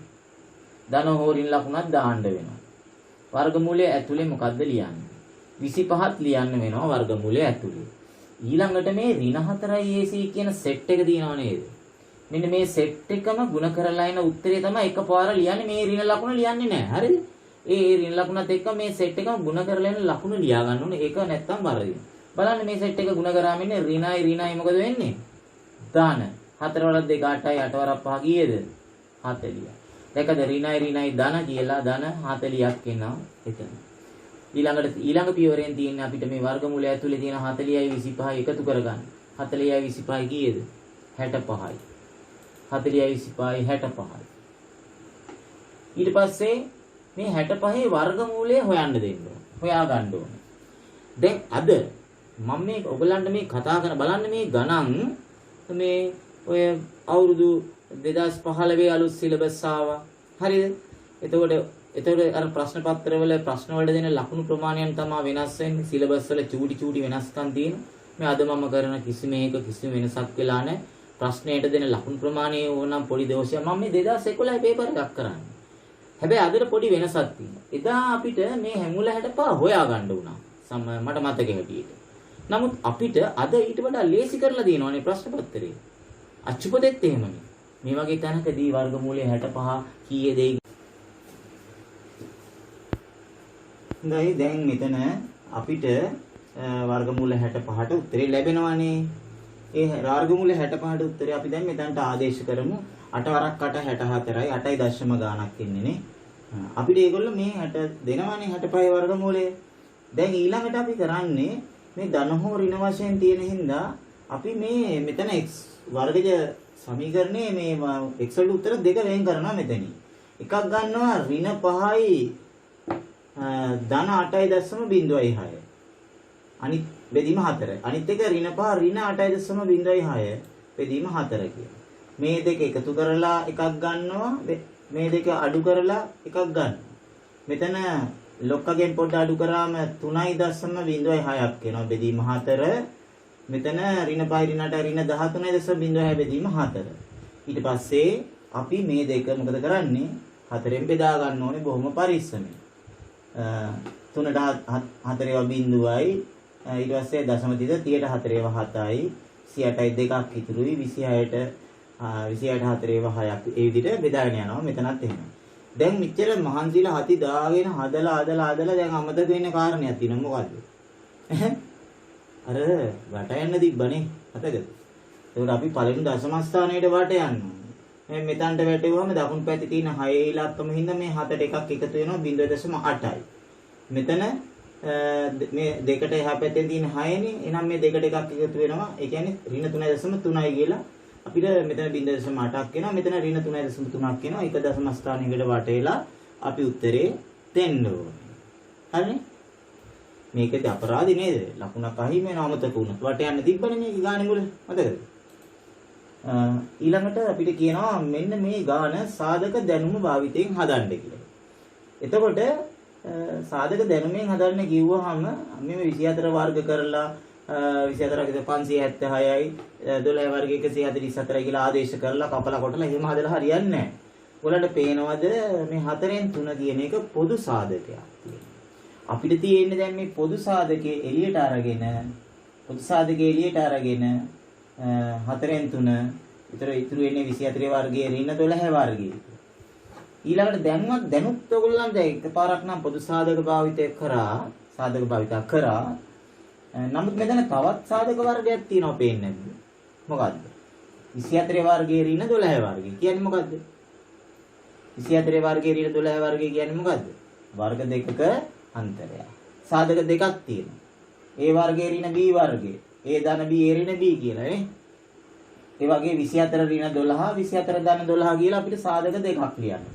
ධන හෝ ඍණ ලකුණක් දාන්න වෙනවා. වර්ගමූලය ඇතුලේ මොකද්ද ලියන්නේ? 25ත් ලියන්න වෙනවා වර්ගමූලය ඇතුලේ. ඊළඟට මේ ඍණ 4යි ac කියන සෙට් එක තියෙනව නේද? මෙන්න මේ සෙට් එකම ಗುಣ කරලා එන උත්තරේ තමයි එකපාර ලියන්නේ. මේ ඍණ ලකුණ ලියන්නේ නැහැ. හරිද? ඒ ඍණ ලකුණත් එක්ක මේ සෙට් එකම ಗುಣ කරලා එන ලකුණ ලියා ගන්න ඕනේ. ඒක නැත්තම් වරදිනවා. බලන්න මේ සෙට් එක ಗುಣ කරාම ඉන්නේ ඍණයි මොකද වෙන්නේ? ධන 4 වරක් 2 8යි 8 වරක් 5 කීයද? 40. දැකද ඍණයි ධන කියලා ධන 40ක් එනවා එතන. ඊළඟ පියවරෙන් තියෙන්නේ අපිට මේ වර්ගමූලය ඇතුලේ තියෙන 40යි 25යි එකතු කරගන්න. 40යි 25යි කීයද? 65යි. 40යි 25යි 65යි. ඊට පස්සේ මේ 65 වර්ගමූලය හොයන්න දෙන්න ඕන. හොයා ගන්න ඕන. දැන් අද මම මේ ඔයගලන්ට මේ කතා කරන බලන්න මේ ගණන් මේ ඔය අවුරුදු 2015 අලුත් සිලබස් ආවා. හරිද? එතකොට අර ප්‍රශ්න පත්‍රවල ප්‍රශ්න වල දෙන ලකුණු ප්‍රමාණයන් තමයි වෙනස් වෙන්නේ. සිලබස් වල චූටි වෙනස්කම් තියෙනවා. මේ අද මම කරන කිසිම වෙනසක් වෙලා නැහැ. ප්‍රශ්නයට දෙන ලකුණු ප්‍රමාණය ඕනම් පොඩි දෝෂයක්. මම මේ 2011 පේපර් එකක් කරන්නේ. හැබැයි අදට පොඩි වෙනසක් තියෙනවා. එදා අපිට මේ හැමුල 65 හොයා ගන්න උනා. මට මතකෙ හැටියට. නමුත් අපිට අද ඊට වඩා ලේසි කරලා දිනවනේ ප්‍රශ්න පත්‍රය. අච්චුපතෙත් එහෙමනේ. මේ වගේ තැනකදී වර්ගමූලය 65 කීයද? හොඳයි දැන් මෙතන අපිට වර්ගමූල 65ට උත්තරේ ලැබෙනවානේ. ඒ වර්ගමූල 65ට උත්තරේ අපි දැන් මෙතනට ආදේශ කරමු. 8 වරක් 8 64යි 8යි දශම ගාණක් එන්නේ නේ. අපිට ඒගොල්ලෝ මේ 60 දෙනවානේ 65 වර්ගමූලය. දැන් ඊළඟට අපි කරන්නේ මේ ධන හෝ ඍණ වශයෙන් තියෙන හින්දා අපි මේ මෙතන x වර්ගජ සමීකරණයේ මේ x වල උත්තර දෙක වෙන් කරනවා මෙතනින්. එකක් ගන්නවා ඍණ 5යි ධන 8.06. අනිත් බෙදීම 4. අනිත් එක ඍණ 5 ඍණ 8.06 බෙදීම 4 කියන. මේ දෙක එකතු කරලා එකක් ගන්නවා. මේ දෙක අඩු කරලා එකක් ගන්නවා. මෙතන ලොක්කගෙන් පොඩ්ඩ අඩු කරාම 3.06ක් එනවා බෙදීම 4. මෙතන ඍණ 5 ඍණ 8 ඍණ 13.06 බෙදීම 4. ඊට පස්සේ අපි මේ දෙක මොකද කරන්නේ? 4ෙන් බෙදා ගන්න ඕනේ බොහොම පරිස්සමෙන්. 3ට 4 බිඳුවයි ඊට පස්සේ දශම තිත 30ට 4 7යි 28යි දෙකක් ඉතුරුයි 26ට 4 6ක් ඒ විදිහට බෙදාගෙන යනවා මෙතනත් එහෙම. දැන් මෙච්චර මහන්සිලා හති දාගෙන හදලා දැන් අමතක වෙන කාරණයක් තියෙනවා මොකද්ද? අර වට යන්න තිබ්බනේ මතකද? ඒකට අපි පළවෙනි දශම ස්ථානයට වට යන්න ඕනේ. මේ මෙතනට වැටෙවුවම දකුණු පැත්තේ තියෙන 6 ඉලක්කම හින්දා මේ 7ට එකක් එකතු වෙනවා 0.8යි. මෙතන මේ දෙකට එහා පැත්තෙන් තියෙන 6නේ. එහෙනම් මේ දෙකට එකක් එකතු වෙනවා. ඒ කියන්නේ ඍණ 3.3යි කියලා අපිට මෙතන 0.8ක් එනවා. මෙතන ඍණ 3.3ක් එනවා. එක දශම ස්ථානයකට වටේලා අපි උත්තරේ දෙන්න ඕනේ. හරිනේ? මේකද අපරාධි නේද? ලකුණක් අහිමි වෙන අමතක වුණා. වට යන්න තිබ්බනේ මේක ගානේ මුල. මතකද? ඊළඟට අපිට කියනවා මෙන්න මේ ගාන සාධක දැනුම භාවිතයෙන් හදන්න කියලා. එතකොට සාධක දැනුමෙන් හදන්න කිව්වහම මේ 24 වර්ග කරලා 24 576යි 12 වර්ග 144යි කියලා ආදේශ කරලා කපලා කොටලා එහෙම හදලා හරියන්නේ නැහැ. ඔයාලට පේනවද මේ 4න් 3 කියන එක පොදු සාධකයක් කියලා. අපිට තියෙන්නේ දැන් මේ පොදු සාධකයේ එළියට අරගෙන 4න් 3 විතර ඉතුරු වෙන්නේ 24 වර්ගයේ ඍණ 12 වර්ගයේ. ඊළඟට දැනුත් ඔයගොල්ලන් දැන් එකපාරක් නම් පොදු සාධක භාවිතය කරා. නමුත් මෙතන තවත් සාධක වර්ගයක් තියෙනවා පේන්නේ නැද්ද? මොකද්ද? 24 වර්ගයේ ඍණ 12 වර්ගය කියන්නේ මොකද්ද? 24 වර්ගයේ ඍණ 12 වර්ගය කියන්නේ මොකද්ද? වර්ග දෙකක අන්තරය. සාධක දෙකක් තියෙනවා. A වර්ගයේ ඍණ B වර්ගය. A ධන B A ඍණ B කියලා නේ. ඒ වගේ 24 ඍණ 12 24 ධන 12 කියලා අපිට සාධක දෙකක් ලියන්න.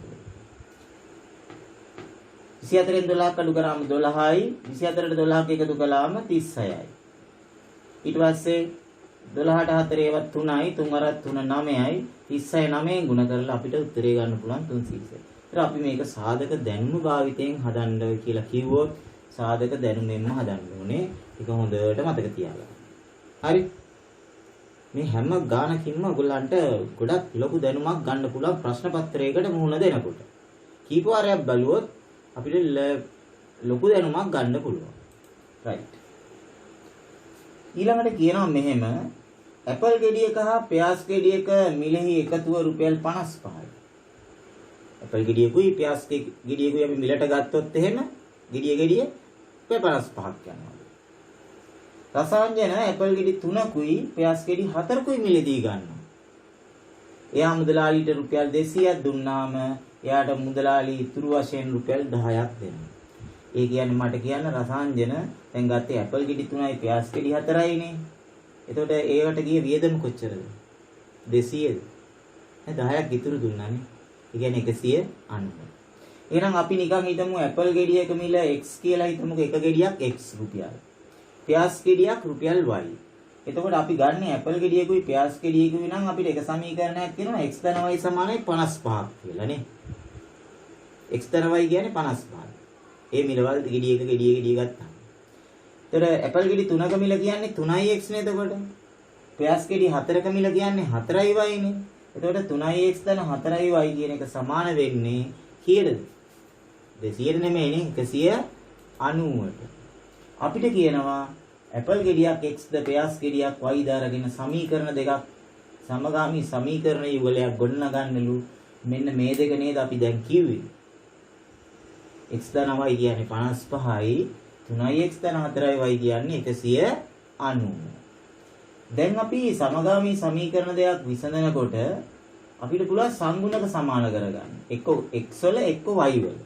24න් 12ක් අඩු කරාම 12යි 24ට 12ක් එකතු කළාම 36යි. ඊට පස්සේ 12ට 4 ඒවත් 3යි 3 වරක් 3 9යි 36 9ෙන් ගුණ කරලා අපිට උත්තරේ ගන්න පුළුවන් 300. ඒත් අපි මේක සාධක දැනුම භාවිතයෙන් හදන්න කියලා කිව්වොත් සාධක දැනුමෙන්ම හදන්න ඕනේ. ඒක හොඳට මතක තියාගන්න. හරි? මේ හැම ගානකින්ම ඔයගොල්ලන්ට ගොඩක් ලොකු දැනුමක් ගන්න පුළුවන් ප්‍රශ්න පත්‍රයකට මුහුණ දෙනකොට. කීප වාරයක් බලුවොත් අපිට ලොකු දැනුමක් ගන්න පුළුවන්. රයිට්. ඊළඟට කියනවා මෙහෙම ඇපල් ගෙඩියක හා පියාස් ගෙඩියක මිලෙහි එකතුව රුපියල් 55යි. ඇපල් ගෙඩියකුයි පියාස් ගෙඩියකුයි අපි මිලට ගත්තොත් එහෙම ගෙඩිය 55ක් යනවා. රසායන ඇපල් ගෙඩි 3කුයි පියාස් ගෙඩි 4කුයි මිලදී ගන්නවා. එයා මුදලාලිට රුපියල් 200ක් දුන්නාම එයාට මුදලාලි ඉතුරු වශයෙන් රුපියල් 10ක් දෙනවා. ඒ කියන්නේ මට කියන්න රසායන දැන් ගත්තේ ඇපල් ගෙඩි 3යි පියාස් ගෙඩි 4යිනේ. එතකොට ඒවට ගිය වියදම කොච්චරද? 200ද? 10ක් ඉතුරු දුන්නානේ. ඒ කියන්නේ 190. එහෙනම් අපි නිකන් හිතමු ඇපල් ගෙඩියක මිල x කියලා හිතමුකෝ එක ගෙඩියක් x රුපියල්. පියාස් ගෙඩියක් රුපියල් y. එතකොට අපි ගන්න ඇපල් ගෙඩියකුයි පියාස් ගෙඩියකුයි නම් අපිට එක සමීකරණයක් තියෙනවා x ධන y සමානයි 55ක් කියලා නේ. x ධන y කියන්නේ 55යි. ඒ මිලවල ගෙඩියක ගෙඩිය ගත්තා. එතකොට ඇපල් ගෙඩි 3ක මිල කියන්නේ 3x නේ එතකොට. පියාස් ගෙඩි 4ක මිල කියන්නේ 4y නේ. එතකොට 3x ධන 4y කියන එක සමාන වෙන්නේ කීයද? 200 නෙමෙයිනේ 190ට. අපිට කියනවා ඇපල් ගෙඩියක් x ද පියාස් ගෙඩියක් y ද අරගෙන සමීකරණ දෙකක් සමගාමී සමීකරණ යුගලයක් ගොඩනගන්නලු මෙන්න මේ දෙක නේද අපි දැන් කිව්වේ. x ධන y කියන්නේ 55යි 3x ධන 4y කියන්නේ 190. දැන් අපි සමගාමී සමීකරණ දෙයක් විසඳනකොට අපිට පුළුවන් සංගුණක සමාන කරගන්න. එක්ක x වල එක්ක y වල.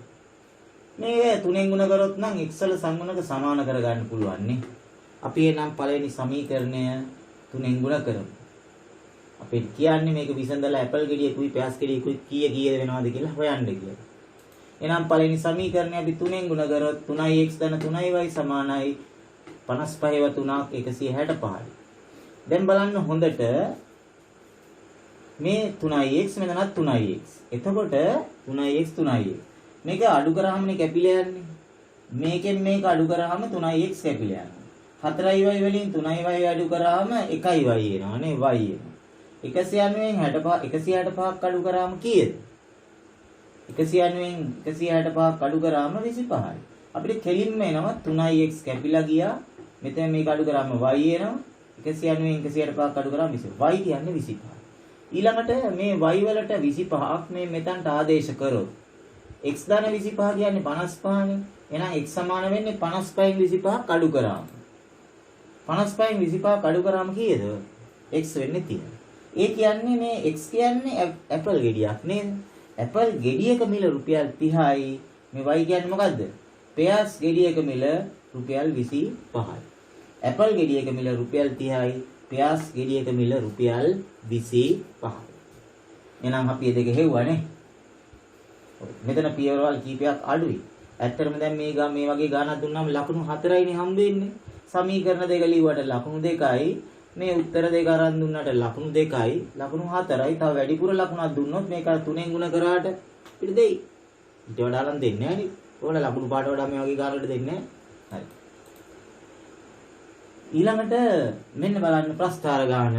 මේ තුනෙන් ගුණ කරොත් නම් x වල සංගුණක සමාන කරගන්න පුළුවන් නේ. අපි එනම් පළවෙනි සමීකරණය තුනෙන් ගුණ කරමු. අපි කියන්නේ මේක විසඳලා ඇපල් ගෙඩියකුයි පෑස් ගෙඩියකුයි කීය වෙනවද කියලා හොයන්න කියලා. එහෙනම් පළවෙනි සමීකරණය අපි තුනෙන් ගුණ කරොත් 3x ධන 3y සමානයි 55ව 3ක් 165යි. දැන් බලන්න හොඳට මේ 3x මෙතනත් 3x. එතකොට 3x 3x. මේක අඩු කරාමනේ කැපිලා යන්නේ. මේකෙන් මේක අඩු කරාම 3x කැපිලා යනවා. 4y වලින් 3y අඩු කරාම 1y එනවා නේ y එනවා. 190න් 165ක් අඩු කරාම කීයද? 190න් 165ක් අඩු කරාම 25යි. අපිට කෙලින්ම එනවා 3x කැපිලා ගියා. මෙතන මේක අඩු කරාම y එනවා. 190න් 165ක් අඩු කරාම 20. y කියන්නේ 25. ඊළඟට මේ y වලට 25ක් මේ මෙතනට ආදේශ කරොත් x ධන 25 කියන්නේ 55නේ. එහෙනම් x සමාන වෙන්නේ 55න් 25ක් අඩු කරාම. 55න් 25ක් අඩු කරාම කීයද? x වෙන්නේ 30. ඒ කියන්නේ මේ x කියන්නේ ඇපල් ගෙඩියක් නේද? ඇපල් ගෙඩියක මිල රුපියල් 30යි. මේ y කියන්නේ මොකද්ද? පෙයාස් ගෙඩියක මිල රුපියල් 25යි. ඇපල් ගෙඩියක මිල රුපියල් 30යි. පෙයාස් ගෙඩියක මිල රුපියල් 25යි. එහෙනම් අපි දෙක හෙව්වනේ. මෙතන පියවරවල් කීපයක් අඩුයි. ඇත්තටම දැන් මේ වගේ ගානක් දුන්නාම ලකුණු 4යිනේ හම්බ වෙන්නේ. සමීකරණ දෙක ලිව්වට ලකුණු 2යි. මේ උත්තර දෙක අරන් දුන්නාට ලකුණු 2යි. ලකුණු 4යි. තව වැඩිපුර ලකුණක් දුන්නොත් මේක 3ෙන් ගුණ කරාට පිට දෙයි. ඊට වඩා නම් දෙන්නේ නැහැ නේ. ඕන ලකුණු පාට වඩා මේ වගේ ගානකට දෙන්නේ නැහැ. හරි. ඊළඟට මෙන්න බලන්න ප්‍රස්ථාර ගාන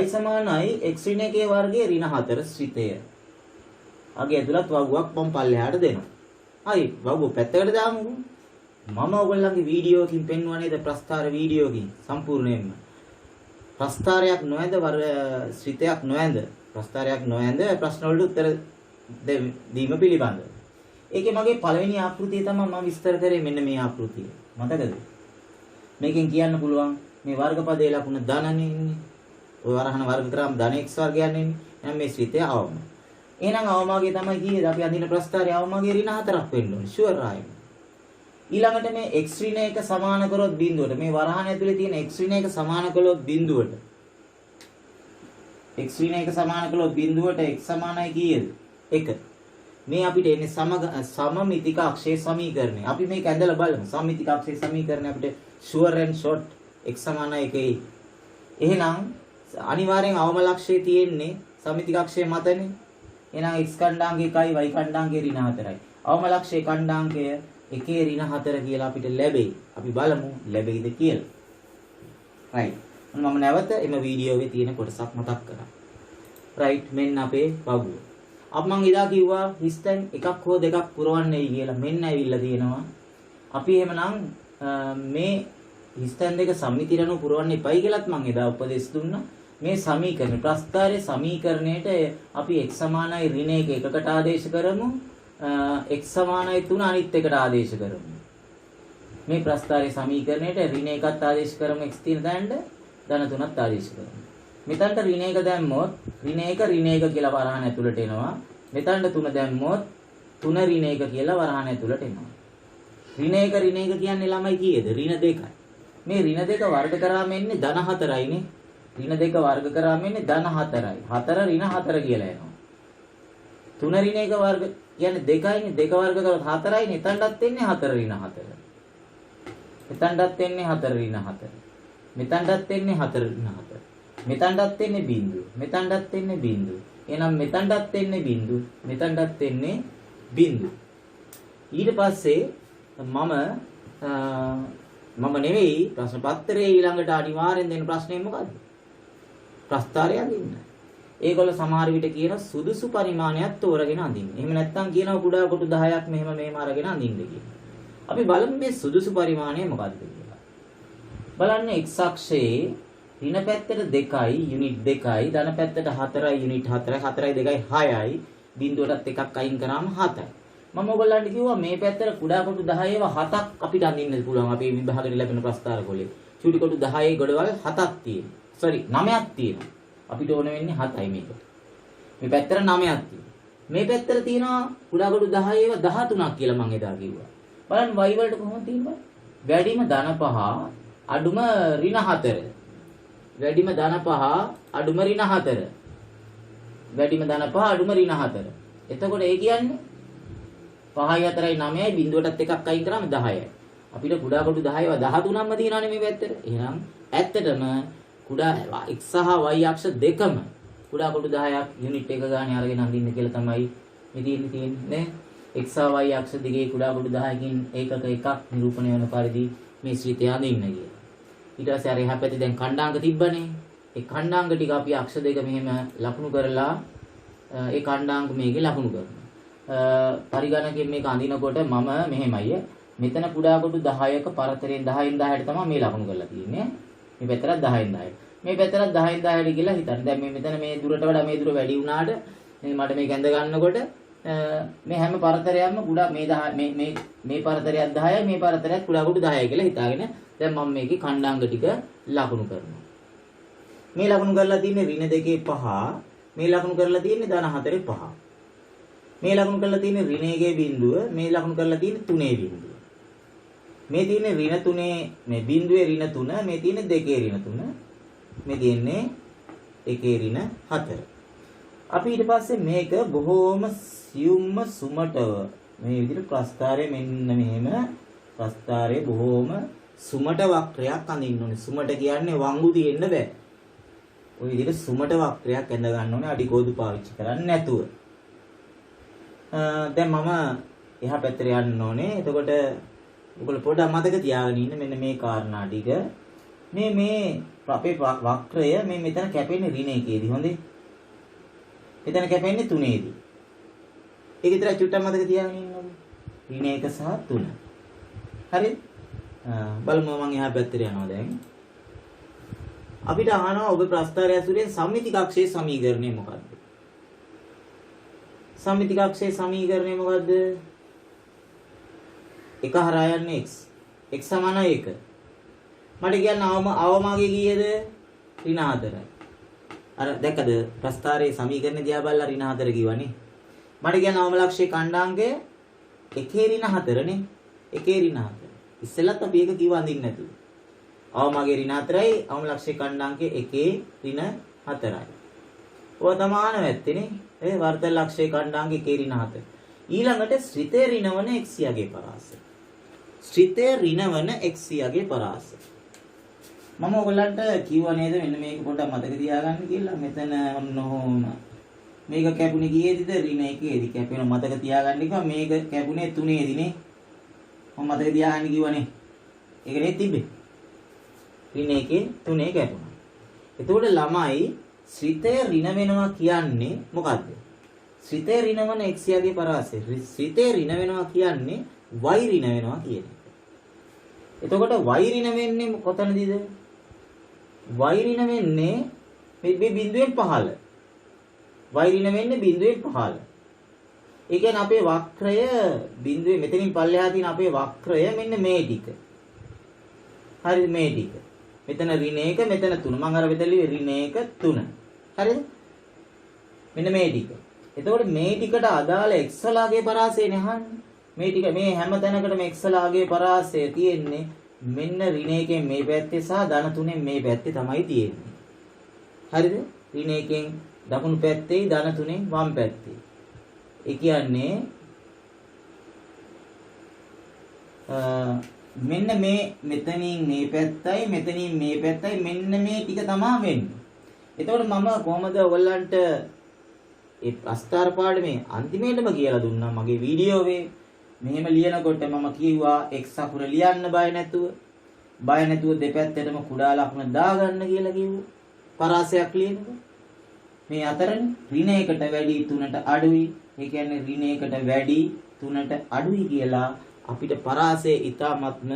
y සමානයි x ඍණ 1 වර්ගයේ ඍණ 4 ශ්‍රිතය. අගේ ඇතුළත් වගුවක් මම පල්ලෙහාට දෙනවා. හරි වගුව පැත්තකට දාමුකෝ. මම ඔයගොල්ලන්ගේ වීඩියෝකින් පෙන්වුවා නේද ප්‍රස්ථාර වීඩියෝකින් සම්පූර්ණයෙන්ම. ප්‍රස්ථාරයක් නොඇඳ ශ්‍රිතයක් නොඇඳ ප්‍රස්ථාරයක් නොඇඳ ප්‍රශ්න වලට උත්තර දීම පිළිබඳව. ඒකේ මගේ පළවෙනි ආකෘතිය තමයි මම විස්තර කරේ මෙන්න මේ ආකෘතිය. මතකද? මේකෙන් කියන්න පුළුවන් මේ වර්ගපදයේ ලකුණ ධනනේ ඉන්නේ. ඔය වරහන වර්ග කරාම ධන x වර්ගයක් එන්නේ. එහෙනම් මේ ශ්‍රිතය අවම. එහෙනම් අවමාගේ තමයි කීයද අපි අඳින ප්‍රස්ථාරයේ අවමාගේ ඍණ 4ක් වෙන්න ඕනේ. ෂුවර් ආයෙත්. ඊළඟට මේ x ඍණ 1 සමාන කරොත් බිඳුවට මේ වරහන ඇතුලේ තියෙන x ඍණ 1 සමාන කළොත් බිඳුවට x ඍණ 1 සමාන කළොත් බිඳුවට x සමානයි කීයද? 1. මේ අපිට එන්නේ සමමිතික අක්ෂය සමීකරණය. අපි මේක ඇඳලා බලමු. සමමිතික අක්ෂය සමීකරණය අපිට sure and short x සමානයි 1යි. එහෙනම් අනිවාර්යෙන් අවම ලක්ෂය තියෙන්නේ සමමිතික අක්ෂය මතනේ. එහෙනම් x කණ්ඩාංකය 1යි y කණ්ඩාංකය ඍණ 4යි. අවම ලක්ෂයේ කණ්ඩාංකය 1 ඍණ 4 කියලා අපිට ලැබෙයි. අපි බලමු ලැබෙයිද කියලා. right. මම නැවත එම වීඩියෝවේ තියෙන කොටසක් මතක් කරා. right මෙන්න අපේ වගුව. අප මං එදා කිව්වා හිස්තැන් එකක් හෝ දෙකක් පුරවන්නයි කියලා. මෙන්න ඇවිල්ලා තියෙනවා. අපි එහෙමනම් මේ හිස්තැන් දෙක සම්මිතිරණු පුරවන්න එපයි කියලාත් මං එදා උපදෙස් දුන්නා. මේ සමීකරණ ප්‍රස්ථාරයේ සමීකරණයට අපි x සමානයි ඍණ 1 එකකට ආදේශ කරමු. x සමානයි 3 අනිත් එකට ආදේශ කරමු. මේ ප්‍රස්ථාරයේ සමීකරණයට ඍණ 1ත් ආදේශ කරමු x තියෙන තැනට ධන 3ත් ආදේශ කරමු. මෙතනට ඍණ 1 දැම්මොත් ඍණ 1 ඍණ 1 කියලා වරහන් ඇතුළට එනවා. මෙතනට 3 දැම්මොත් 3 ඍණ 1 කියලා වරහන් ඇතුළට එනවා. ඍණ 1 ඍණ 1 කියන්නේ ළමයි කීයද? ඍණ 2යි. මේ ඍණ 2 වර්ග කරාම එන්නේ ධන 4යිනේ. ඍණ 2 වර්ග කරාම එන්නේ ධන 4යි. 4 ඍණ 4 කියලා එනවා. 3 ඍණ 1 වර්ග කියන්නේ 2යිනේ. 2 වර්ග කරොත් 4යිනේ. එතනටත් එන්නේ 4 ඍණ 4. එතනටත් එන්නේ 4 ඍණ 4. මෙතනටත් එන්නේ 4 ඍණ 4. මෙතනටත් එන්නේ බිංදුව. මෙතනටත් එන්නේ බිංදුව. එහෙනම් මෙතනටත් එන්නේ බිංදුව. මෙතනටත් එන්නේ බිංදුව. ඊට පස්සේ මම නෙවෙයි ප්‍රශ්න පත්‍රයේ ඊළඟට අනිවාර්යෙන් දෙන ප්‍රශ්නේ මොකද්ද? ප්‍රස්ථාරය අඳින්න. ඒගොල්ලෝ සමහර විට කියන සුදුසු පරිමාණයක් තෝරගෙන අඳින්න. එහෙම නැත්නම් කියනවා කුඩා කොටු 10ක් මෙහෙම අරගෙන අඳින්න කියලා. අපි බලමු මේ සුදුසු පරිමාණය මොකද්ද කියලා. බලන්න x අක්ෂයේ ඍණ පැත්තට 2යි යුනිට් 2යි ධන පැත්තට 4යි යුනිට් 4යි 4යි 2යි 6යි බිඳුවටත් එකක් අයින් කරාම 7යි. මම ඔයගොල්ලන්ට කිව්වා මේ පැත්තට කුඩා කොටු 10 ඒවා 7ක් අපිට අඳින්න පුළුවන් අපේ විභාගෙට ලැබෙන ප්‍රස්තාර කොලේ. චූටි කොටු 10 ගොඩවල් 7ක් තියෙනවා. සෝරි 9ක් තියෙනවා. අපිට ඕන වෙන්නේ 7යි මේක. මේ පැත්තට 9ක් තියෙනවා. මේ පැත්තට තියෙනවා කුඩා කොටු 10 ඒවා 13ක් කියලා මම එදා කිව්වා. බලන්න y වලට කොහොමද තියෙන්නේ? වැඩිම ධන 5 අඩුම ඍණ 4. වැඩිම ධන 5 අඩුම ඍණ 4. වැඩිම ධන 5 අඩුම ඍණ 4. එතකොට ඒ කියන්නේ 5යි 4යි 9යි බිඳුවටත් එකක් අයින් කරාම 10යි. අපිට කුඩා කොටු 10 ඒවා 13ක්ම තියෙනවානේ මේ පැත්තට. එහෙනම් ඇත්තටම කුඩා x සහ y අක්ෂ දෙකම කුඩා කොටු 10ක් යුනිට් එක ගානේ අරගෙන අඳින්න කියලා තමයි මේ තියෙන්නේ නේ. x සහ y අක්ෂ දිගේ කුඩා කොටු 10කින් ඒකක එකක් නිරූපණය වෙන පරිදි මේ ශ්‍රිතය අඳින්න කියලා. ඊට පස්සේ අර එහා පැත්තේ දැන් ඛණ්ඩාංග තිබ්බනේ. ඒ ඛණ්ඩාංග ටික අපි අක්ෂ දෙක මෙහෙම ලකුණු කරලා ඒ ඛණ්ඩාංග මේකේ ලකුණු කරනවා. පරිගණකයෙන් මේක අඳිනකොට මම මෙහෙමයි. මෙතන කුඩා කොටු 10ක පරතරයෙන් 10න් 10ට තමයි මේ ලකුණු කරලා තියෙන්නේ. මේ පැත්තට 10න් 10ට. මේ පැත්තට 10න් 10ට කියලා හිතන්න. දැන් මේ මෙතන මේ දුරට වඩා මේ දුර වැඩි වුණාට මට මේක ඇඳ ගන්නකොට මේ හැම පරතරයක්ම කුඩා මේ 10 මේ පරතරයක් 10යි මේ පරතරයක් කුඩා කොටු 10යි කියලා හිතාගෙන දැන් මම මේකේ ඛණ්ඩාංග ටික ලකුණු කරනවා. මේ ලකුණු කරලා තියෙන්නේ ඍණ 2 5. මේ ලකුණු කරලා තියෙන්නේ ධන 4 5. මේ ලකුණු කරලා තියෙන්නේ ඍණ 1 බිඳුව. මේ ලකුණු කරලා තියෙන්නේ 3 බිඳුව. මේ තියෙන්නේ ඍණ 3 මේ බිඳුවේ ඍණ 3. මේ තියෙන්නේ 2 ඍණ 3. මේ තියෙන්නේ 1 ඍණ 4. අපි ඊට පස්සේ මේක බොහෝම සියුම්ම සුමටව මේ විදිහට ප්‍රස්ථාරය මෙන්න මෙහෙම ප්‍රස්ථාරය බොහෝම සුමට වක්‍රයක් අඳින්න ඕනේ. සුමට කියන්නේ වංගු තියෙන්න බෑ. ওই විදිහට සුමට වක්‍රයක් ඇඳ ගන්න ඕනේ අඩි කෝදු පාවිච්චි කරන්නේ නැතුව. දැන් මම එහා පැත්තට යන්න ඕනේ. එතකොට ඔයගොල්ලෝ පොඩ්ඩක් මතක තියාගෙන ඉන්න මෙන්න මේ කාරණා ටික. මේ අපේ වක්‍රය මේ මෙතන කැපෙන්නේ ඍණ 1ේදී හොඳේ. මෙතන කැපෙන්නේ 3ේදී. ඒක විතරයි චුට්ටක් මතක තියාගෙන ඉන්න ඕනේ. ඍණ 1 සහ 3. හරිද? බලමු මම එහා පැත්තට යනවා දැන්. අපිට අහනවා ඔබ ප්‍රස්ථාරය ඇසුරෙන් සම්මිතික අක්ෂයේ සමීකරණය මොකක්ද? සම්මිතික අක්ෂයේ සමීකරණය මොකද්ද? 1 හරහා යන්නේ x. x සමාන 1. මට කියන්න අවමාගේ කීයද? ඍණ 4යි. අර දැක්කද ප්‍රස්ථාරයේ සමීකරණය දිහා බලලා ඍණ 4 කිව්වනේ. මට කියන්න අවම ලක්ෂයේ ඛණ්ඩාංගය 1 ඍණ 4 නේ. 1 ඍණ 4. ඉස්සෙල්ලත් අපි ඒක කිව්ව අඳින්න නැතුව. අවමගේ ඍණ 4යි අවම ලක්ෂයේ ඛණ්ඩාංකය 1 ඍණ 4යි. ඔය තමාන වැත්තේනේ. ඒ වර්ධන ලක්ෂයේ ඛණ්ඩාංකය 1 ඍණ 4. ඊළඟට ශ්‍රිතේ ඍණවන x ගේ පරාසය. ශ්‍රිතේ ඍණවන x ගේ පරාසය. මම ඔයගලන්ට කිව්වා නේද මෙන්න මේක පොඩ්ඩක් මතක තියාගන්න කියලා. මෙතන ඔන්නෝම මේක කැපුණේ කීයේදීද? ඍණ 1ේදී කැපෙන මතක තියාගන්න කිව්වා. මේක කැපුණේ 3ේදී නේ. මම මතක තියාගන්න කිව්වනේ. ඒක නේ තිබ්බේ. ඍණ 1 3 කැපුණා. එතකොට ළමයි ශ්‍රිතේ ඍණ වෙනවා කියන්නේ මොකද්ද? ශ්‍රිතේ ඍණවන x ගේ පරාසය. ශ්‍රිතේ ඍණ වෙනවා කියන්නේ y ඍණ වෙනවා කියන එක. එතකොට y ඍණ වෙන්නේ කොතනදීද? y ඍණ වෙන්නේ මේ බිඳුවෙන් පහළ. y ඍණ වෙන්නේ බිඳුවෙන් පහළ. ඒ කියන්නේ අපේ වක්‍රය බිඳුවේ මෙතනින් පල්ලෙහා තියෙන අපේ වක්‍රය මෙන්න මේ ටික. හරිද මේ ටික. මෙතන ඍණ 1 මෙතන 3. මම අර මෙතන ලිව්වේ ඍණ 1 3. හරිද? මෙන්න මේ ටික. එතකොට මේ ටිකට අදාළ x ලාගේ පරාසයනේ අහන්නේ. මේ ටික මේ හැම තැනකටම x ලාගේ පරාසය තියෙන්නේ මෙන්න ඍණ 1 මේ පැත්තේ සහ ධන 3 මේ පැත්තේ තමයි තියෙන්නේ. හරිද? ඍණ 1 දකුණු පැත්තේ ධන 3 වම් පැත්තේ. ඒ කියන්නේ මෙන්න මේ මෙතනින් මේ පැත්තයි මෙතනින් මේ පැත්තයි මෙන්න මේ ටික තමයි වෙන්නේ. එතකොට මම කොහමද ඔයගලන්ට ඒ ප්‍රස්ථාර පාඩමේ අන්තිමේටම කියලා දුන්නා මගේ වීඩියෝවේ. මෙහෙම ලියනකොට මම කිව්වා x අකුර ලියන්න බය නැතුව දෙපැත්තටම කුඩා ලකුණ දාගන්න කියලා කිව්වා. පරාසයක් ලියනකොට මේ අතරනේ ඍණ 1ට වැඩි 3ට අඩුයි. ඒ කියන්නේ ඍණ 1ට වැඩි 3ට අඩුයි කියලා අපිට පරාසය ඉතාමත්ම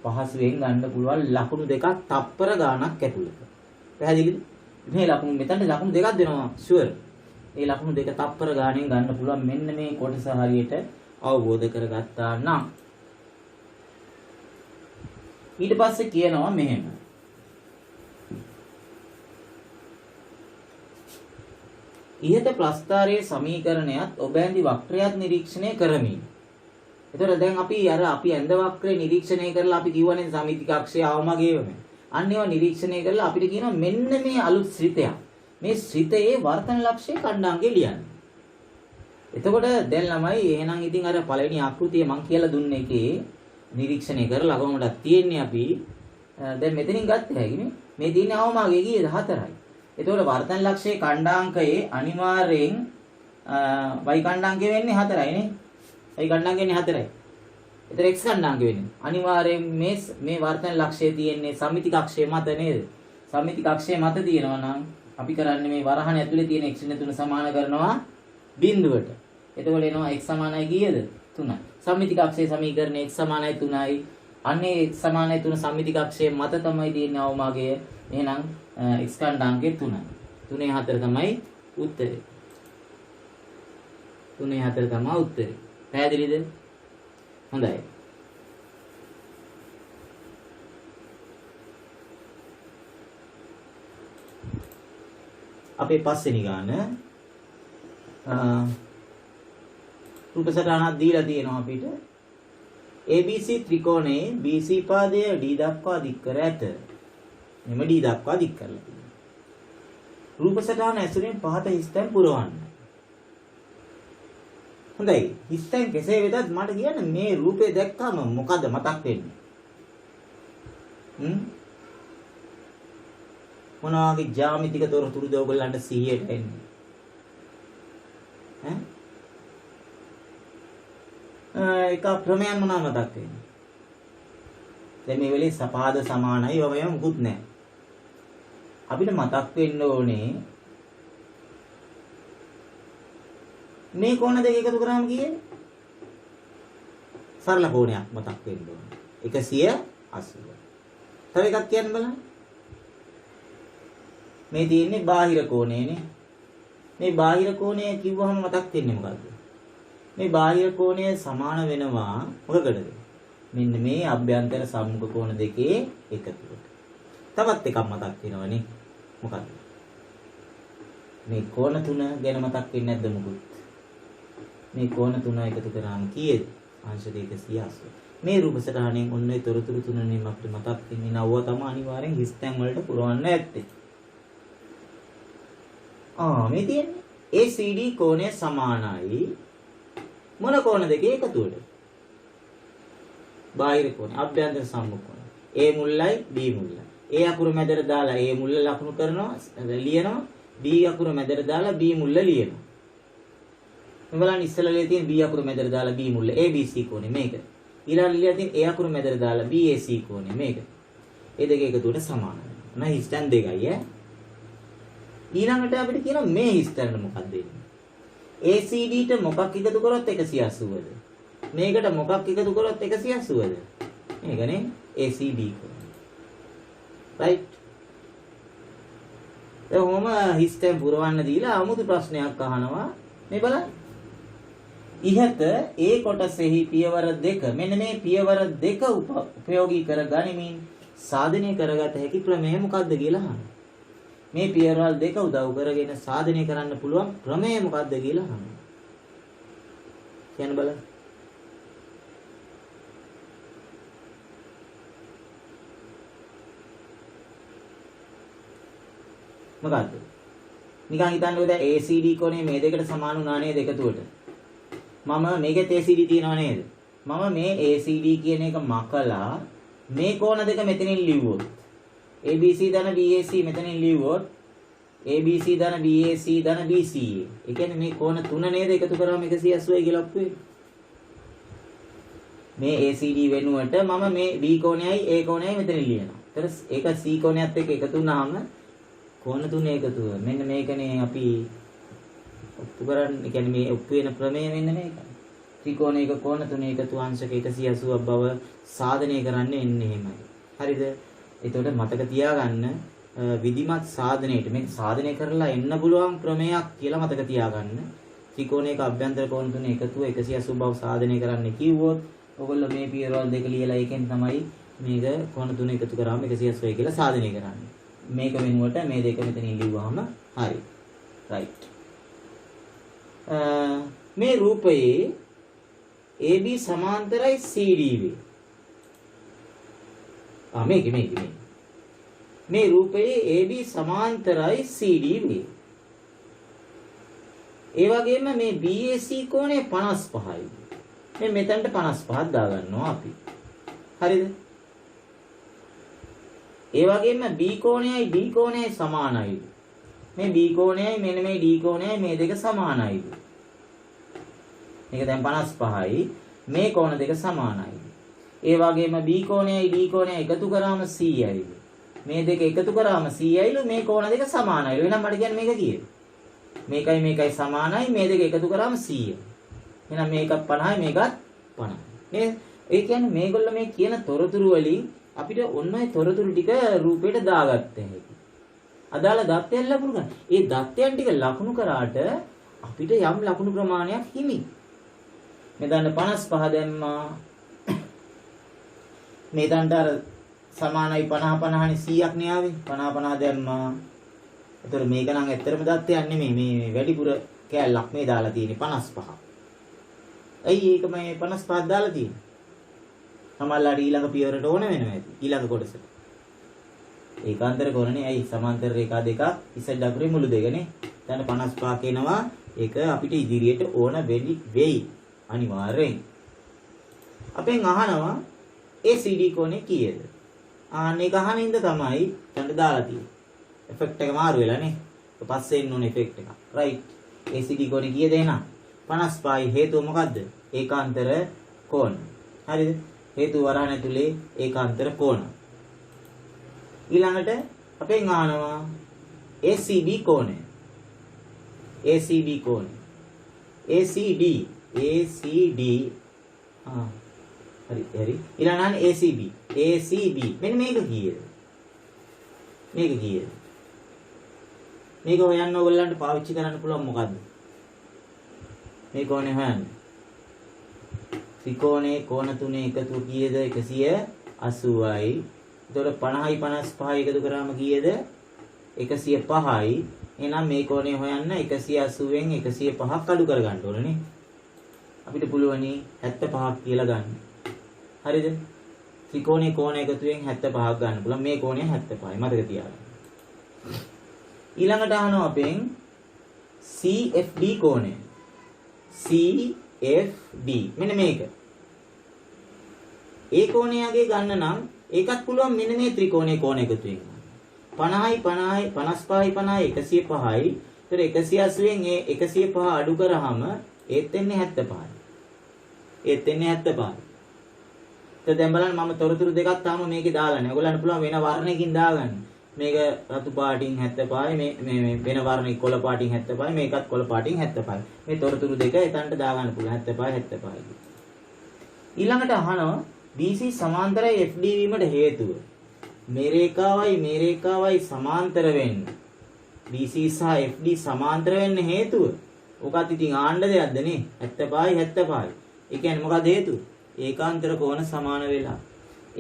පහසුවෙන් ගන්න පුළුවන් ලකුණු දෙකක් තප්පර ගාණක් ඇතුළත. පැහැදිලිද? මේ ලකුණු මෙතනට ලකුණු දෙකක් දෙනවා ෂුවර්. ඒ ලකුණු දෙක තප්පර ගාණෙන් ගන්න පුළුවන් මෙන්න මේ කොටස හරියට අවබෝධ කරගත්තා නම්. ඊට පස්සේ කියනවා මෙහෙම. ඉහත ප්‍රස්ථාරයේ සමීකරණයත් ඔබ ඇඳි වක්‍රයත් නිරීක්ෂණය කරමින්. එතකොට දැන් අපි ඇඳ වක්‍රය නිරීක්ෂණය කරලා අපි කියවනේ සමීතික අක්ෂය අවමගේවම. අන්න ඒවා නිරීක්ෂණය කරලා අපිට කියනවා මෙන්න මේ අලුත් ශ්‍රිතයක්. මේ ශ්‍රිතයේ වර්තන ලක්ෂ්‍ය කණ්ඩාංගේ ලියන්න. එතකොට දැන් ළමයි එහෙනම් ඉතින් අර පළවෙනි ආකෘතිය මම කියලා දුන්න එකේ නිරීක්ෂණය කරලා කොහොමද තියෙන්නේ අපි දැන් මෙතනින් ගත්ත හැකිනේ. මේ තියෙන්නේ අවමගයේ කීයද 4යි. එතකොට වර්තන ලක්ෂ්‍යයේ කණ්ඩාංකයේ අනිවාර්යෙන් y කණ්ඩාංකය වෙන්නේ 4යි නේ. y කණ්ඩාංකය වෙන්නේ 4යි. එතන x කණ්ඩාංකය වෙන්නේ. අනිවාර්යෙන් මේ වර්තන ලක්ෂ්‍යය තියෙන්නේ සම්මිතික අක්ෂය මත නේද? සම්මිතික අක්ෂය මත තියෙනවා නම් අපි කරන්නේ මේ වරහණ ඇතුලේ තියෙන x න 3 සමාන කරනවා බිඳුවට. එතකොට එනවා x සමානයි කීයද? 3යි. සම්මිතික අක්ෂයේ සමීකරණය x සමානයි 3යි. අන්නේ x සමානයි 3 සම්මිතික අක්ෂයේ මත තමයි තියෙන්නේ අවමගය. එහෙනම් x කණ්ඩාංකය 3යි. 3 4 තමයි උත්තරේ. 3 4 තමයි උත්තරේ. පැහැදිලිද? හොඳයි. අපේ පස්වෙනි ගාන රූප සටහනක් දීලා තියෙනවා අපිට. ABC ත්‍රිකෝණයේ BC පාදය D දක්වා දික් කර ඇත. මෙම D දක්වා දික් කරලා තියෙනවා. රූප සටහන ඇසුරින් පහත හිස්තැන් පුරවන්න. හොඳයි. හිස්තැන් කෙසේ වෙතත් මට කියන්න මේ රූපේ දැක්කම මොකද මතක් වෙන්නේ? මොනවා වගේ ජ්‍යාමිතික තොරතුරුද ඔයගොල්ලන්ට සිහියට එන්නේ? එක ක්‍රමයක් මොනවා මතක් වෙන්නේ? දැන් මේ වෙලේ සපාද සමානයි වගේම මුකුත් නැහැ. අපිට මතක් වෙන්න ඕනේ මේ කෝණ දෙක එකතු කරාම කීයද? සරල කෝණයක් මතක් වෙන්න ඕනේ. 180. තව එකක් කියන්න බලන්න. මේ තියෙන්නේ බාහිර කෝණයනේ. මේ බාහිර කෝණය කිව්වහම මතක් වෙන්නේ මොකද්ද? මේ බාහිර කෝණය සමාන වෙනවා මොකකටද? මෙන්න මේ අභ්‍යන්තර සම්මුඛ කෝණ දෙකේ එකතුවට. තවත් එකක් මතක් වෙනවනේ. මොකද්ද? මේ කෝණ තුන ගැන මතක් වෙන්නේ නැද්ද මොකුත්? මේ කෝණ තුන එකතු කරාම කීයද? අංශ 280. මේ රූප සටහනෙන් ඔන්නේ තොරතුරු තුනනේ අපිට මතක් වෙන්නේ. නවව තමයි අනිවාර්යෙන් හිස්තැන් වලට පුරවන්න ඇත්තේ. මේ තියෙන්නේ ACD කෝණය සමානයි මොන කෝණ දෙකේ එකතුවට? බාහිර කෝණ, අභ්‍යන්තර සම්මුඛ කෝණ. A මුල්ලයි B මුල්ලයි. A අකුර මැදට දාලා A මුල්ල ලකුණු කරනවා, ලියනවා. B අකුර මැදට දාලා B මුල්ල ලියනවා. මේ බලන්න ඉස්සෙල්ලා තියෙන B අකුර මැදට දාලා B මුල්ල ABC කෝණය මේක. ඊළඟ ලියලා තියෙන A අකුර මැදට දාලා BAC කෝණය මේක. මේ දෙක එකතුවට සමාන වෙනවා. නෑ හිස්තැන් දෙකයි ඈ. ඊළඟට අපිට කියනවා මේ හිස්තැන මොකක්ද වෙන්නේ? ACD ට මොකක් එකතු කරොත් 180ද? මේකට මොකක් එකතු කරොත් 180ද? මේකනේ ACB කෝණය. right? එහෙනම් හිස්තැන් පුරවන්න දීලා අමුතු ප්‍රශ්නයක් අහනවා. මේ බලන්න. ඉහත A කොටසෙහි පියවර දෙක මෙන්න මේ පියවර දෙක උපයෝගී කර ගනිමින් සාධනය කරගත හැකි ක්‍රමය මොකක්ද කියලා අහනවා. මේ පියවරල් දෙක උදව් කරගෙන සාධනය කරන්න පුළුවන් ක්‍රමය මොකක්ද කියලා අහනවා. කියන්න බලන්න. මොකද්ද? නිකන් හිතන්නකෝ දැන් ACD කෝණය මේ දෙකට සමාන වුණා නේද එකතුවට. මම මේකෙත් ACD තියනව නේද? මම මේ ACD කියන එක මකලා මේ කෝණ දෙක මෙතනින් ලිව්වොත් ABC ධන BAC මෙතනින් ලිව්වොත් ABC ධන BAC ධන BCA. ඒ කියන්නේ මේ කෝණ තුන නේද එකතු කරාම 180යි කියලා අප්පුවේ. මේ ACD වෙනුවට මම මේ B කෝණයයි A කෝණයයි මෙතනින් ලියනවා. ඊට ඒක C කෝණයත් එක්ක එකතු වුණාම කෝණ තුන එකතුව. මෙන්න මේකනේ අපි ඔප්පු කරන්නේ. කියන්නේ මේ ඔප්පු වෙන ප්‍රමේය මෙන්න මේකයි. ත්‍රිකෝණයක කෝණ තුන එකතු අංශක 180ක් බව සාධනය කරන්නේ එන්නේ එහෙමයි. හරිද? එතකොට මතක තියාගන්න විධිමත් සාධනයට මේ සාධනය කරලා එන්න පුළුවන් ක්‍රමයක් කියලා මතක තියාගන්න. ත්‍රිකෝණයක අභ්‍යන්තර කෝණ තුන එකතුව 180 බව සාධනය කරන්න කිව්වොත් ඔයගොල්ලෝ මේ පියවරවල් දෙක ලියලා ඒකෙන් තමයි මේක කෝණ තුන එකතු කරාම 180 කියලා සාධනය කරන්නේ. මේක වෙනුවට මේ දෙක මෙතනින් ලිව්වහම හරි. රයිට්. මේ රූපයේ AB සමාන්තරයි CD වේ. මේක මේ රූපයේ AB සමාන්තරයි CD වේ. ඒ වගේම මේ BAC කෝණය 55යි. මේ මෙතනට 55ක් දාගන්නවා අපි. හරිද? ඒ වගේම B කෝණයයි D කෝණයයි සමානයි. මේ B කෝණයයි මෙන්න මේ D කෝණයයි මේ දෙක සමානයි. මේක දැන් 55යි. මේ කෝණ දෙක සමානයි. ඒ වගේම B කෝණයයි D කෝණයයි එකතු කරාම 100යි. මේ දෙක එකතු කරාම 100යිලු මේ කෝණ දෙක සමානයි. එහෙනම් මට කියන්නේ මේක කීයද? මේකයි සමානයි. මේ දෙක එකතු කරාම 100යි. එහෙනම් මේකත් 50යි මේකත් 50යි. නේද? ඒ කියන්නේ මේගොල්ලෝ මේ කියන තොරතුරු වලින් අපිට ඔන්න ඔය තොරතුරු ටික රූපයට දාගත්ත හැකි. අදාළ දත්තයන් ලකුණු ගන්න. ඒ දත්තයන් ටික ලකුණු කරාට අපිට යම් ලකුණු ප්‍රමාණයක් හිමි. මේ දන්න 55 දැම්මා. මේ දන්න අර සමානයි 50 50නේ 100ක් නේ ආවේ. 50 50 දැම්මා. ඒතර මේක නම් ඇත්තටම දත්තයන් නෙමෙයි. මේ වැඩිපුර කෑල්ලක් මේ දාලා තියෙන්නේ 55. ඇයි ඒක මේ 55ක් දාලා තියෙන්නේ? සමහරවිට ඊළඟ පියවරට ඕන වෙනවා ඇති. ඊළඟ කොටසට. ඒකාන්තර කෝණනේ ඇයි සමාන්තර රේඛා දෙකක් ඉස්සෙල් දකුරේ මුළු දෙකනේ. දැන් 55 කියනවා. ඒක අපිට ඉදිරියට ඕන වෙයි. අනිවාර්යෙන්. අපෙන් අහනවා ACD කෝණේ කීයද? ඒක අහන ඉඳ තමයි දැන් දාලා තියෙන්නේ. ඉෆෙක්ට් එක මාරු වෙලා නේ. ඒක පස්සේ එන්න ඕනේ ඉෆෙක්ට් එක. රයිට්. ACD කෝණේ කීයද එහෙනම්? 55යි. හේතුව මොකද්ද? ඒකාන්තර කෝණ. හරිද? හේතු වරහන් ඇතුලේ ඒකාන්තර කෝණ. ඊළඟට අපෙන් අහනවා ACB කෝණය. ACB කෝණය. ACD හරි. ඊළඟට ACB. මෙන්න මේක කීයද? මේක හොයන්න ඕගොල්ලන්ට පාවිච්චි කරන්න පුළුවන් මොකද්ද? මේ කෝණය හොයන්න. ත්‍රිකෝණයේ කෝණ තුනේ එකතු කීයද? 180යි. එතකොට 50යි 55යි එකතු කරාම කීයද? 105යි. එහෙනම් මේ කෝණය හොයන්න 180න් 105ක් අඩු කරගන්න ඕනේ. අපිට පුළුවනි 75ක් කියලා ගන්න. හරිද? ත්‍රිකෝණයේ කෝණ එකතුවෙන් 75ක් ගන්න පුළුවන්. මේ කෝණය 75යි. මතක තියාගන්න. ඊළඟට අහනවා අපෙන් CFD කෝණය. CFD. මෙන්න මේක. ඒ කෝණයගේ ගන්න නම් ඒකත් පුළුවන් මෙන්න මේ ත්‍රිකෝණයේ කෝණ එකතුවෙන්. 50යි 50යි 55යි 50යි 105යි. ඒතර 180න් ඒ 105 අඩු කරාම ඒත් එන්නේ 75යි. දැන් බලන්න මම තොරතුරු දෙකක් තාම මේකේ දාලා නැහැ. ඔයගොල්ලන්ට පුළුවන් වෙන වර්ණයකින් දාගන්න. මේක රතු පාටින් 75යි මේ වෙන වර්ණයක කොළ පාටින් 75යි මේකත් කොළ පාටින් 75යි. මේ තොරතුරු දෙක එතනට දාගන්න පුළුවන් 75. ඊළඟට අහනවා BC සමාන්තරයි FD වීමට හේතුව. මේ රේඛාවයි සමාන්තර වෙන්න. BC සහ FD සමාන්තර වෙන්න හේතුව. ඔකත් ඉතින් ආණ්ඩ දෙයක්ද නේ? 75. ඒ කියන්නේ මොකද හේතුව? ඒකාන්තර කෝණ සමාන වෙලා.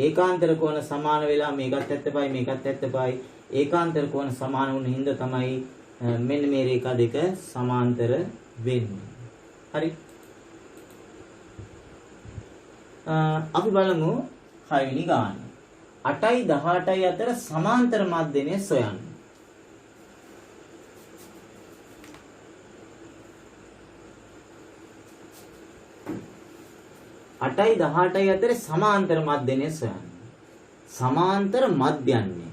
ඒකාන්තර කෝණ සමාන වෙලා මේකත් 75 මේකත් 75. ඒකාන්තර කෝණ සමාන වුණ හින්දා තමයි මෙන්න මේ රේඛා දෙක සමාන්තර වෙන්නේ. හරි. අපි බලමු 6 වෙනි ගාන. 8යි 18යි අතර සමාන්තර මධ්‍යනය සොයන්න. අටයි 18යි අතර සමාන්තර මධ්‍යනය සොයන්න. සමාන්තර මධ්‍යන්නේ.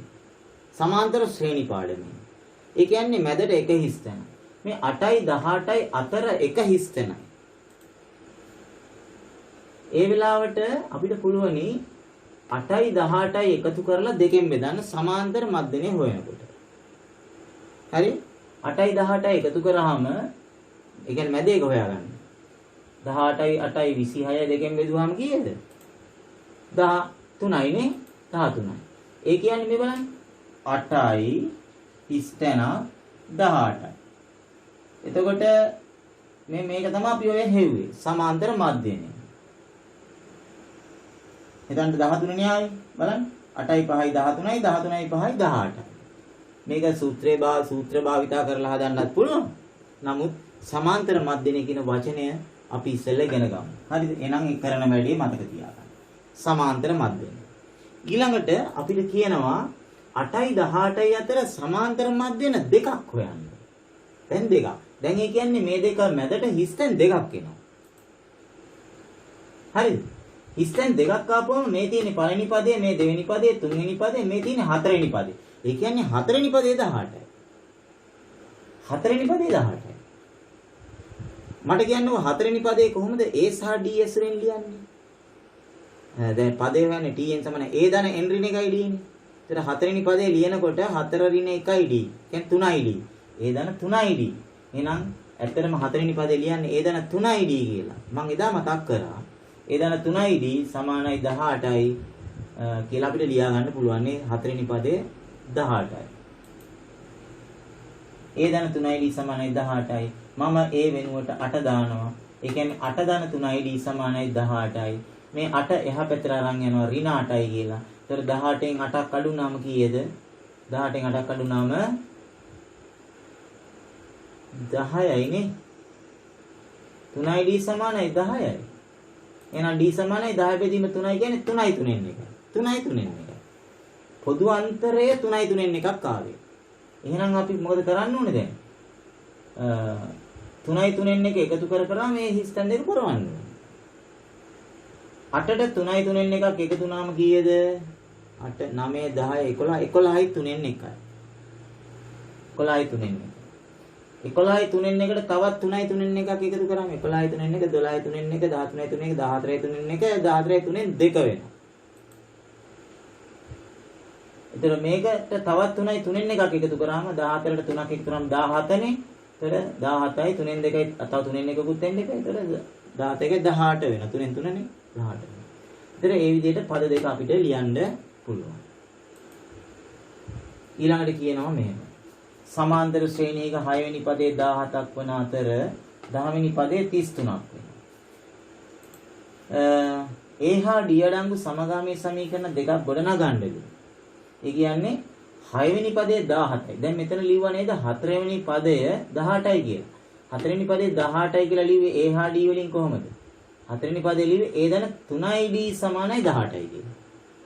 සමාන්තර ශ්‍රේණි පාඩමේ. ඒ කියන්නේ මැදට එක හිස් තැන. මේ 8යි 18යි අතර එක හිස් තැනයි. ඒ වෙලාවට අපිට පුළුවනි 8යි 18යි එකතු කරලා දෙකෙන් බෙදන්න සමාන්තර මධ්‍යනය හොයනකොට. හරි? 8යි 18යි එකතු කරාම ඒ කියන්නේ මැද එක හොයාගන්න. 18යි 8යි 26යි දෙකෙන් බෙදුවාම කීයද? 13යි නේ? 13යි. ඒ කියන්නේ මේ බලන්න. 8යි හිස් තැන 18යි. එතකොට මේක තමයි අපි ඔය හෙව්වේ සමාන්තර මධ්‍යනේ. එතනට 13 නේ ආවේ බලන්න 8යි 5යි 13යි 13යි 5යි 18යි. මේක සූත්‍ර භාවිතා කරලා හදන්නත් පුළුවන්. නමුත් සමාන්තර මධ්‍යනේ කියන වචනය අපි ඉස්සෙල්ලා ඉගෙන ගමු. හරිද? එහෙනම් ඒ කරන වැඩේ මතක තියාගන්න. සමාන්තර මධ්‍යනේ. ඊළඟට අපිට කියනවා 8යි 18යි අතර සමාන්තර මධ්‍යන දෙකක් හොයන්න. දැන් දෙකක්. දැන් ඒ කියන්නේ මේ දෙක මැදට හිස්තැන් දෙකක් එනවා. හරිද? හිස්තැන් දෙකක් ආපුවම මේ තියෙන පළවෙනි පදයේ මේ දෙවෙනි පදයේ තුන්වෙනි පදයේ මේ තියෙන හතරවෙනි පදයේ. ඒ කියන්නේ හතරවෙනි පදයේ 18යි. හතරවෙනි පදයේ 18යි. මට කියන්නකො හතරවෙනි පදයේ කොහොමද A සහ D ඇසුරෙන් ලියන්නේ? දැන් පදේ වෙන්නේ T n සමාන A ධන n ඍණ 1යි D නේ. ඒතර හතරවෙනි පදේ ලියනකොට 4 ඍණ 1යි D. කියන්නේ 3යි D. A ධන 3යි D. එහෙනම් ඇත්තටම හතරවෙනි පදේ ලියන්නේ A ධන 3යි D කියලා. මම එදා මතක් කරා. A ධන 3යි D සමානයි 18යි කියලා අපිට ලියා ගන්න පුළුවන් නේ හතරවෙනි පදේ 18යි. A ධන 3යි D සමානයි 18යි. මම A වෙනුවට 8 දානවා. ඒ කියන්නේ 8 ධන 3යි D සමානයි 18යි. මේ 8 එහා පැත්තට අරන් යනවා ඍණ 8යි කියලා. ඒතර 18න් 8ක් අඩුනාම කීයද? 18න් 8ක් අඩුනාම 10යි නේ. 3යි D සමානයි 10යි. එහෙනම් D සමානයි 10 බෙදීම 3යි කියන්නේ 3යි 3න් 1. 3යි 3න් 1. පොදු අන්තරය 3යි 3න් 1ක් ආවේ. එහෙනම් අපි මොකද කරන්න ඕනේ දැන්? 3යි 3න් 1 එකතු කර මේ හිස්තැන් දෙක පුරවන්න ඕනේ. 8ට 3යි 3න් 1ක් එකතු වුණාම කීයද? 8 9 10 11 11යි 3න් 1යි. 11යි 3න් 1. 11යි 3න් 1ට තවත් 3යි 3න් 1ක් එකතු කරාම 11යි 3න් 1 12යි 3න් 1 13යි 3න් 1 14යි 3න් 1 14යි 3න් 2 වෙනවා. එතන මේකට තවත් 3යි 3න් 1ක් එකතු කරාම 14ට 3ක් එකතු කරාම 17 නේ. එතන 17යි 3න් 2යි තව 3න් 1කුත් එන්න එක. එතන 17යි 18 වෙනවා. 3න් 3 නේ 18. එතන ඒ විදිහට පද දෙක අපිට ලියන්න පුළුවන්. ඊළඟට කියනවා මෙහෙම. සමාන්තර ශ්‍රේණියක 6 වෙනි පදයේ 17ක් වන අතර 10 වෙනි පදයේ 33ක් වෙනවා. A හා D අඩංගු සමගාමී සමීකරණ දෙකක් ගොඩනගන්නද? ඒ කියන්නේ 6 වෙනි පදයේ 17යි. දැන් මෙතන ලිව්වා නේද 4 වෙනි පදය 18යි කියලා. 4 වෙනි පදයේ 18යි කියලා ලිව්වේ A හා D වලින් කොහොමද? 4 වෙනි පදේ ලිව්වේ A ධන 3යි D සමානයි 18යි කියලා.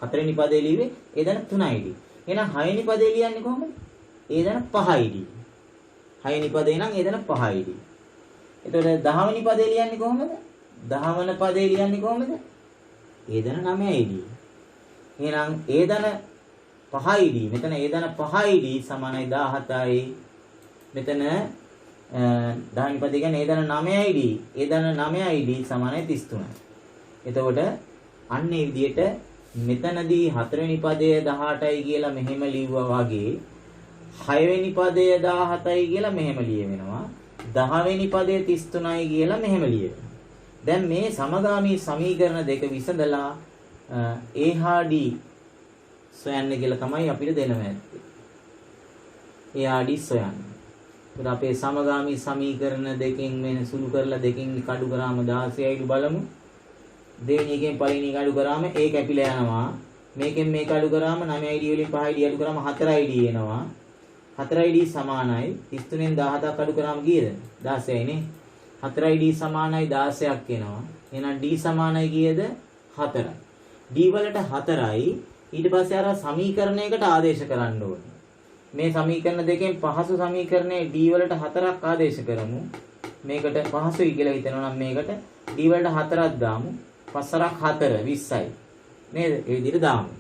4 වෙනි පදේ ලිව්වේ A ධන 3යි D. එහෙනම් 6 වෙනි පදේ ලියන්නේ කොහොමද? A ධන 5යි D. 6 වෙනි පදේ නම් A ධන 5යි D. එතකොට 10 වෙනි පදේ ලියන්නේ කොහොමද? 10 වෙනි පදේ ලියන්නේ කොහොමද? A ධන 9යි D. එහෙනම් A ධන 5යි D. මෙතන A ධන 5යි D සමානයි 17යි. මෙතන 10 වෙනි පදේ කියන්නේ A ධන 9යි D. A ධන 9යි D සමානයි 33යි. එතකොට අන්න ඒ විදිහට මෙතනදී 4 වෙනි පදය 18යි කියලා මෙහෙම ලිව්වා වගේ 6 වෙනි පදය 17යි කියලා මෙහෙම ලියවෙනවා. 10 වෙනි පදය 33යි කියලා මෙහෙම ලියවෙනවා. දැන් මේ සමගාමී සමීකරණ දෙක විසඳලා A හා D සොයන්න කියලා තමයි අපිට දෙනව ඇත්තේ. A හා D සොයන්න. ඒත් අපේ සමගාමී සමීකරණ දෙකෙන් මේ සුළු කරලා දෙකෙන් කඩු කරාම 16යිලු බලමු. දෙවෙනි එකෙන් පළවෙනි එක අඩු කරාම A කැපිලා යනවා. මේකෙන් මේක අඩු කරාම 9යි D වලින් 5යි D අඩු කරාම 4යි D එනවා. 4යි D සමානයි 33න් 17ක් අඩු කරාම කීයද? 16යි නේ. 4යි D සමානයි 16ක් එනවා. එහෙනම් D සමානයි කීයද? 4යි. D වලට 4යි. ඊට පස්සේ අර සමීකරණයකට ආදේශ කරන්න ඕනේ. මේ සමීකරණ දෙකෙන් පහසු සමීකරණයේ D වලට 4ක් ආදේශ කරමු. මේකට පහසුයි කියලා හිතනවා නම් මේකට D වලට 4ක් දාමු. 5ක් 4 20යි. නේද? ඒ විදිහට දාමු.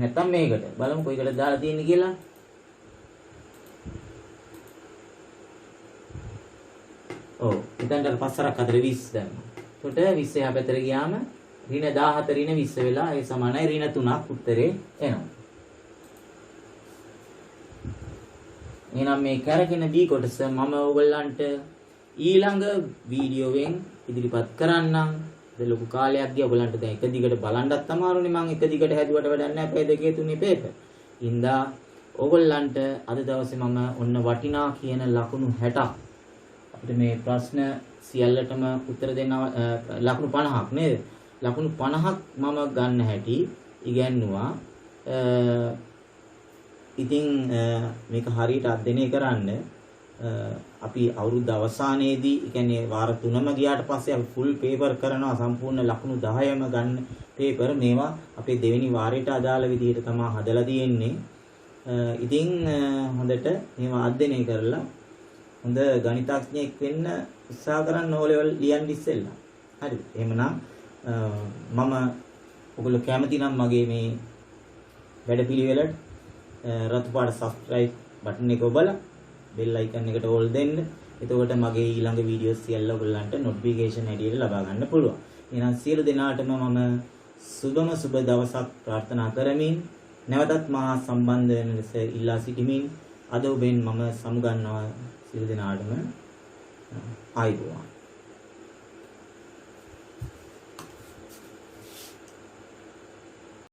නැත්තම් මේකට බලමු කොයිකට දාලා තියෙන්නේ කියලා. ඔව්. එතනට 5ක් 4 20 දැම්මා. එතකොට 20 එහා පැත්තට ගියාම ඍණ 17 ඍණ 20 වෙලා ඒ සමානයි ඍණ 3ක් උත්තරේ එනවා. එහෙනම් මේ කරගෙන B කොටස මම ඔයගොල්ලන්ට ඊළඟ වීඩියෝවෙන් ඉදිරිපත් කරන්නම්. ඒක ලොකු කාලයක් ගියා. ඔයගොල්ලන්ට දැන් එක දිගට බලන්නත් අමාරුනේ. මම එක දිගට හැදුවට වැඩක් නැහැ. පැය දෙකේ තුනේ පේපර්. ඉන්දා ඕගොල්ලන්ට අද දවසේ මම ඔන්න වටිනා කියන ලකුණු 60ක් අපිට මේ ප්‍රශ්න සියල්ලටම උත්තර දෙන්න ලකුණු 50ක් නේද? ලකුණු 50ක් මම ගන්න හැටි ඉගැන්නුවා. ඉතින් මේක හරියට අධ්‍යයනය කරන්න අපි අවුරුද්ද අවසානයේදී, ඒ කියන්නේ වාර 3ම ගියාට පස්සේ අපි ෆුල් පේපර් කරනවා, සම්පූර්ණ ලකුණු 10ම ගන්න පේපර්. මේවා අපේ දෙවෙනි වාරයට අදාළ විදිහට තමයි හදලා තියෙන්නේ. ඉතින් හොඳට මේවා අධ්‍යයනය කරලා හොඳ ගණිතඥයෙක් වෙන්න උත්සාහ කරන්න ඕ ලෙවල් ලියන්න ඉස්සෙල්ලා. හරිද? එහෙමනම් මම ඔයගොල්ලෝ කැමති නම් මගේ මේ වැඩපිළිවෙලට රතු පාට subscribe බටන් එක ඔබලා bell icon එකට ඕල් දෙන්න. එතකොට මගේ ඊළඟ වීඩියෝස් සියල්ල ඔයගොල්ලන්ට notification හැටියට ලබා ගන්න පුළුවන්. එහෙනම් සියලු දෙනාටම මම සුබම සුබ දවසක් ප්‍රාර්ථනා කරමින් නැවතත් මා සම්බන්ධ වෙන ලෙස ඉල්ලා සිටිමින් අද ඔබෙන් මම සමුගන්නවා. සියලු දෙනාටම ආයුබෝවන්.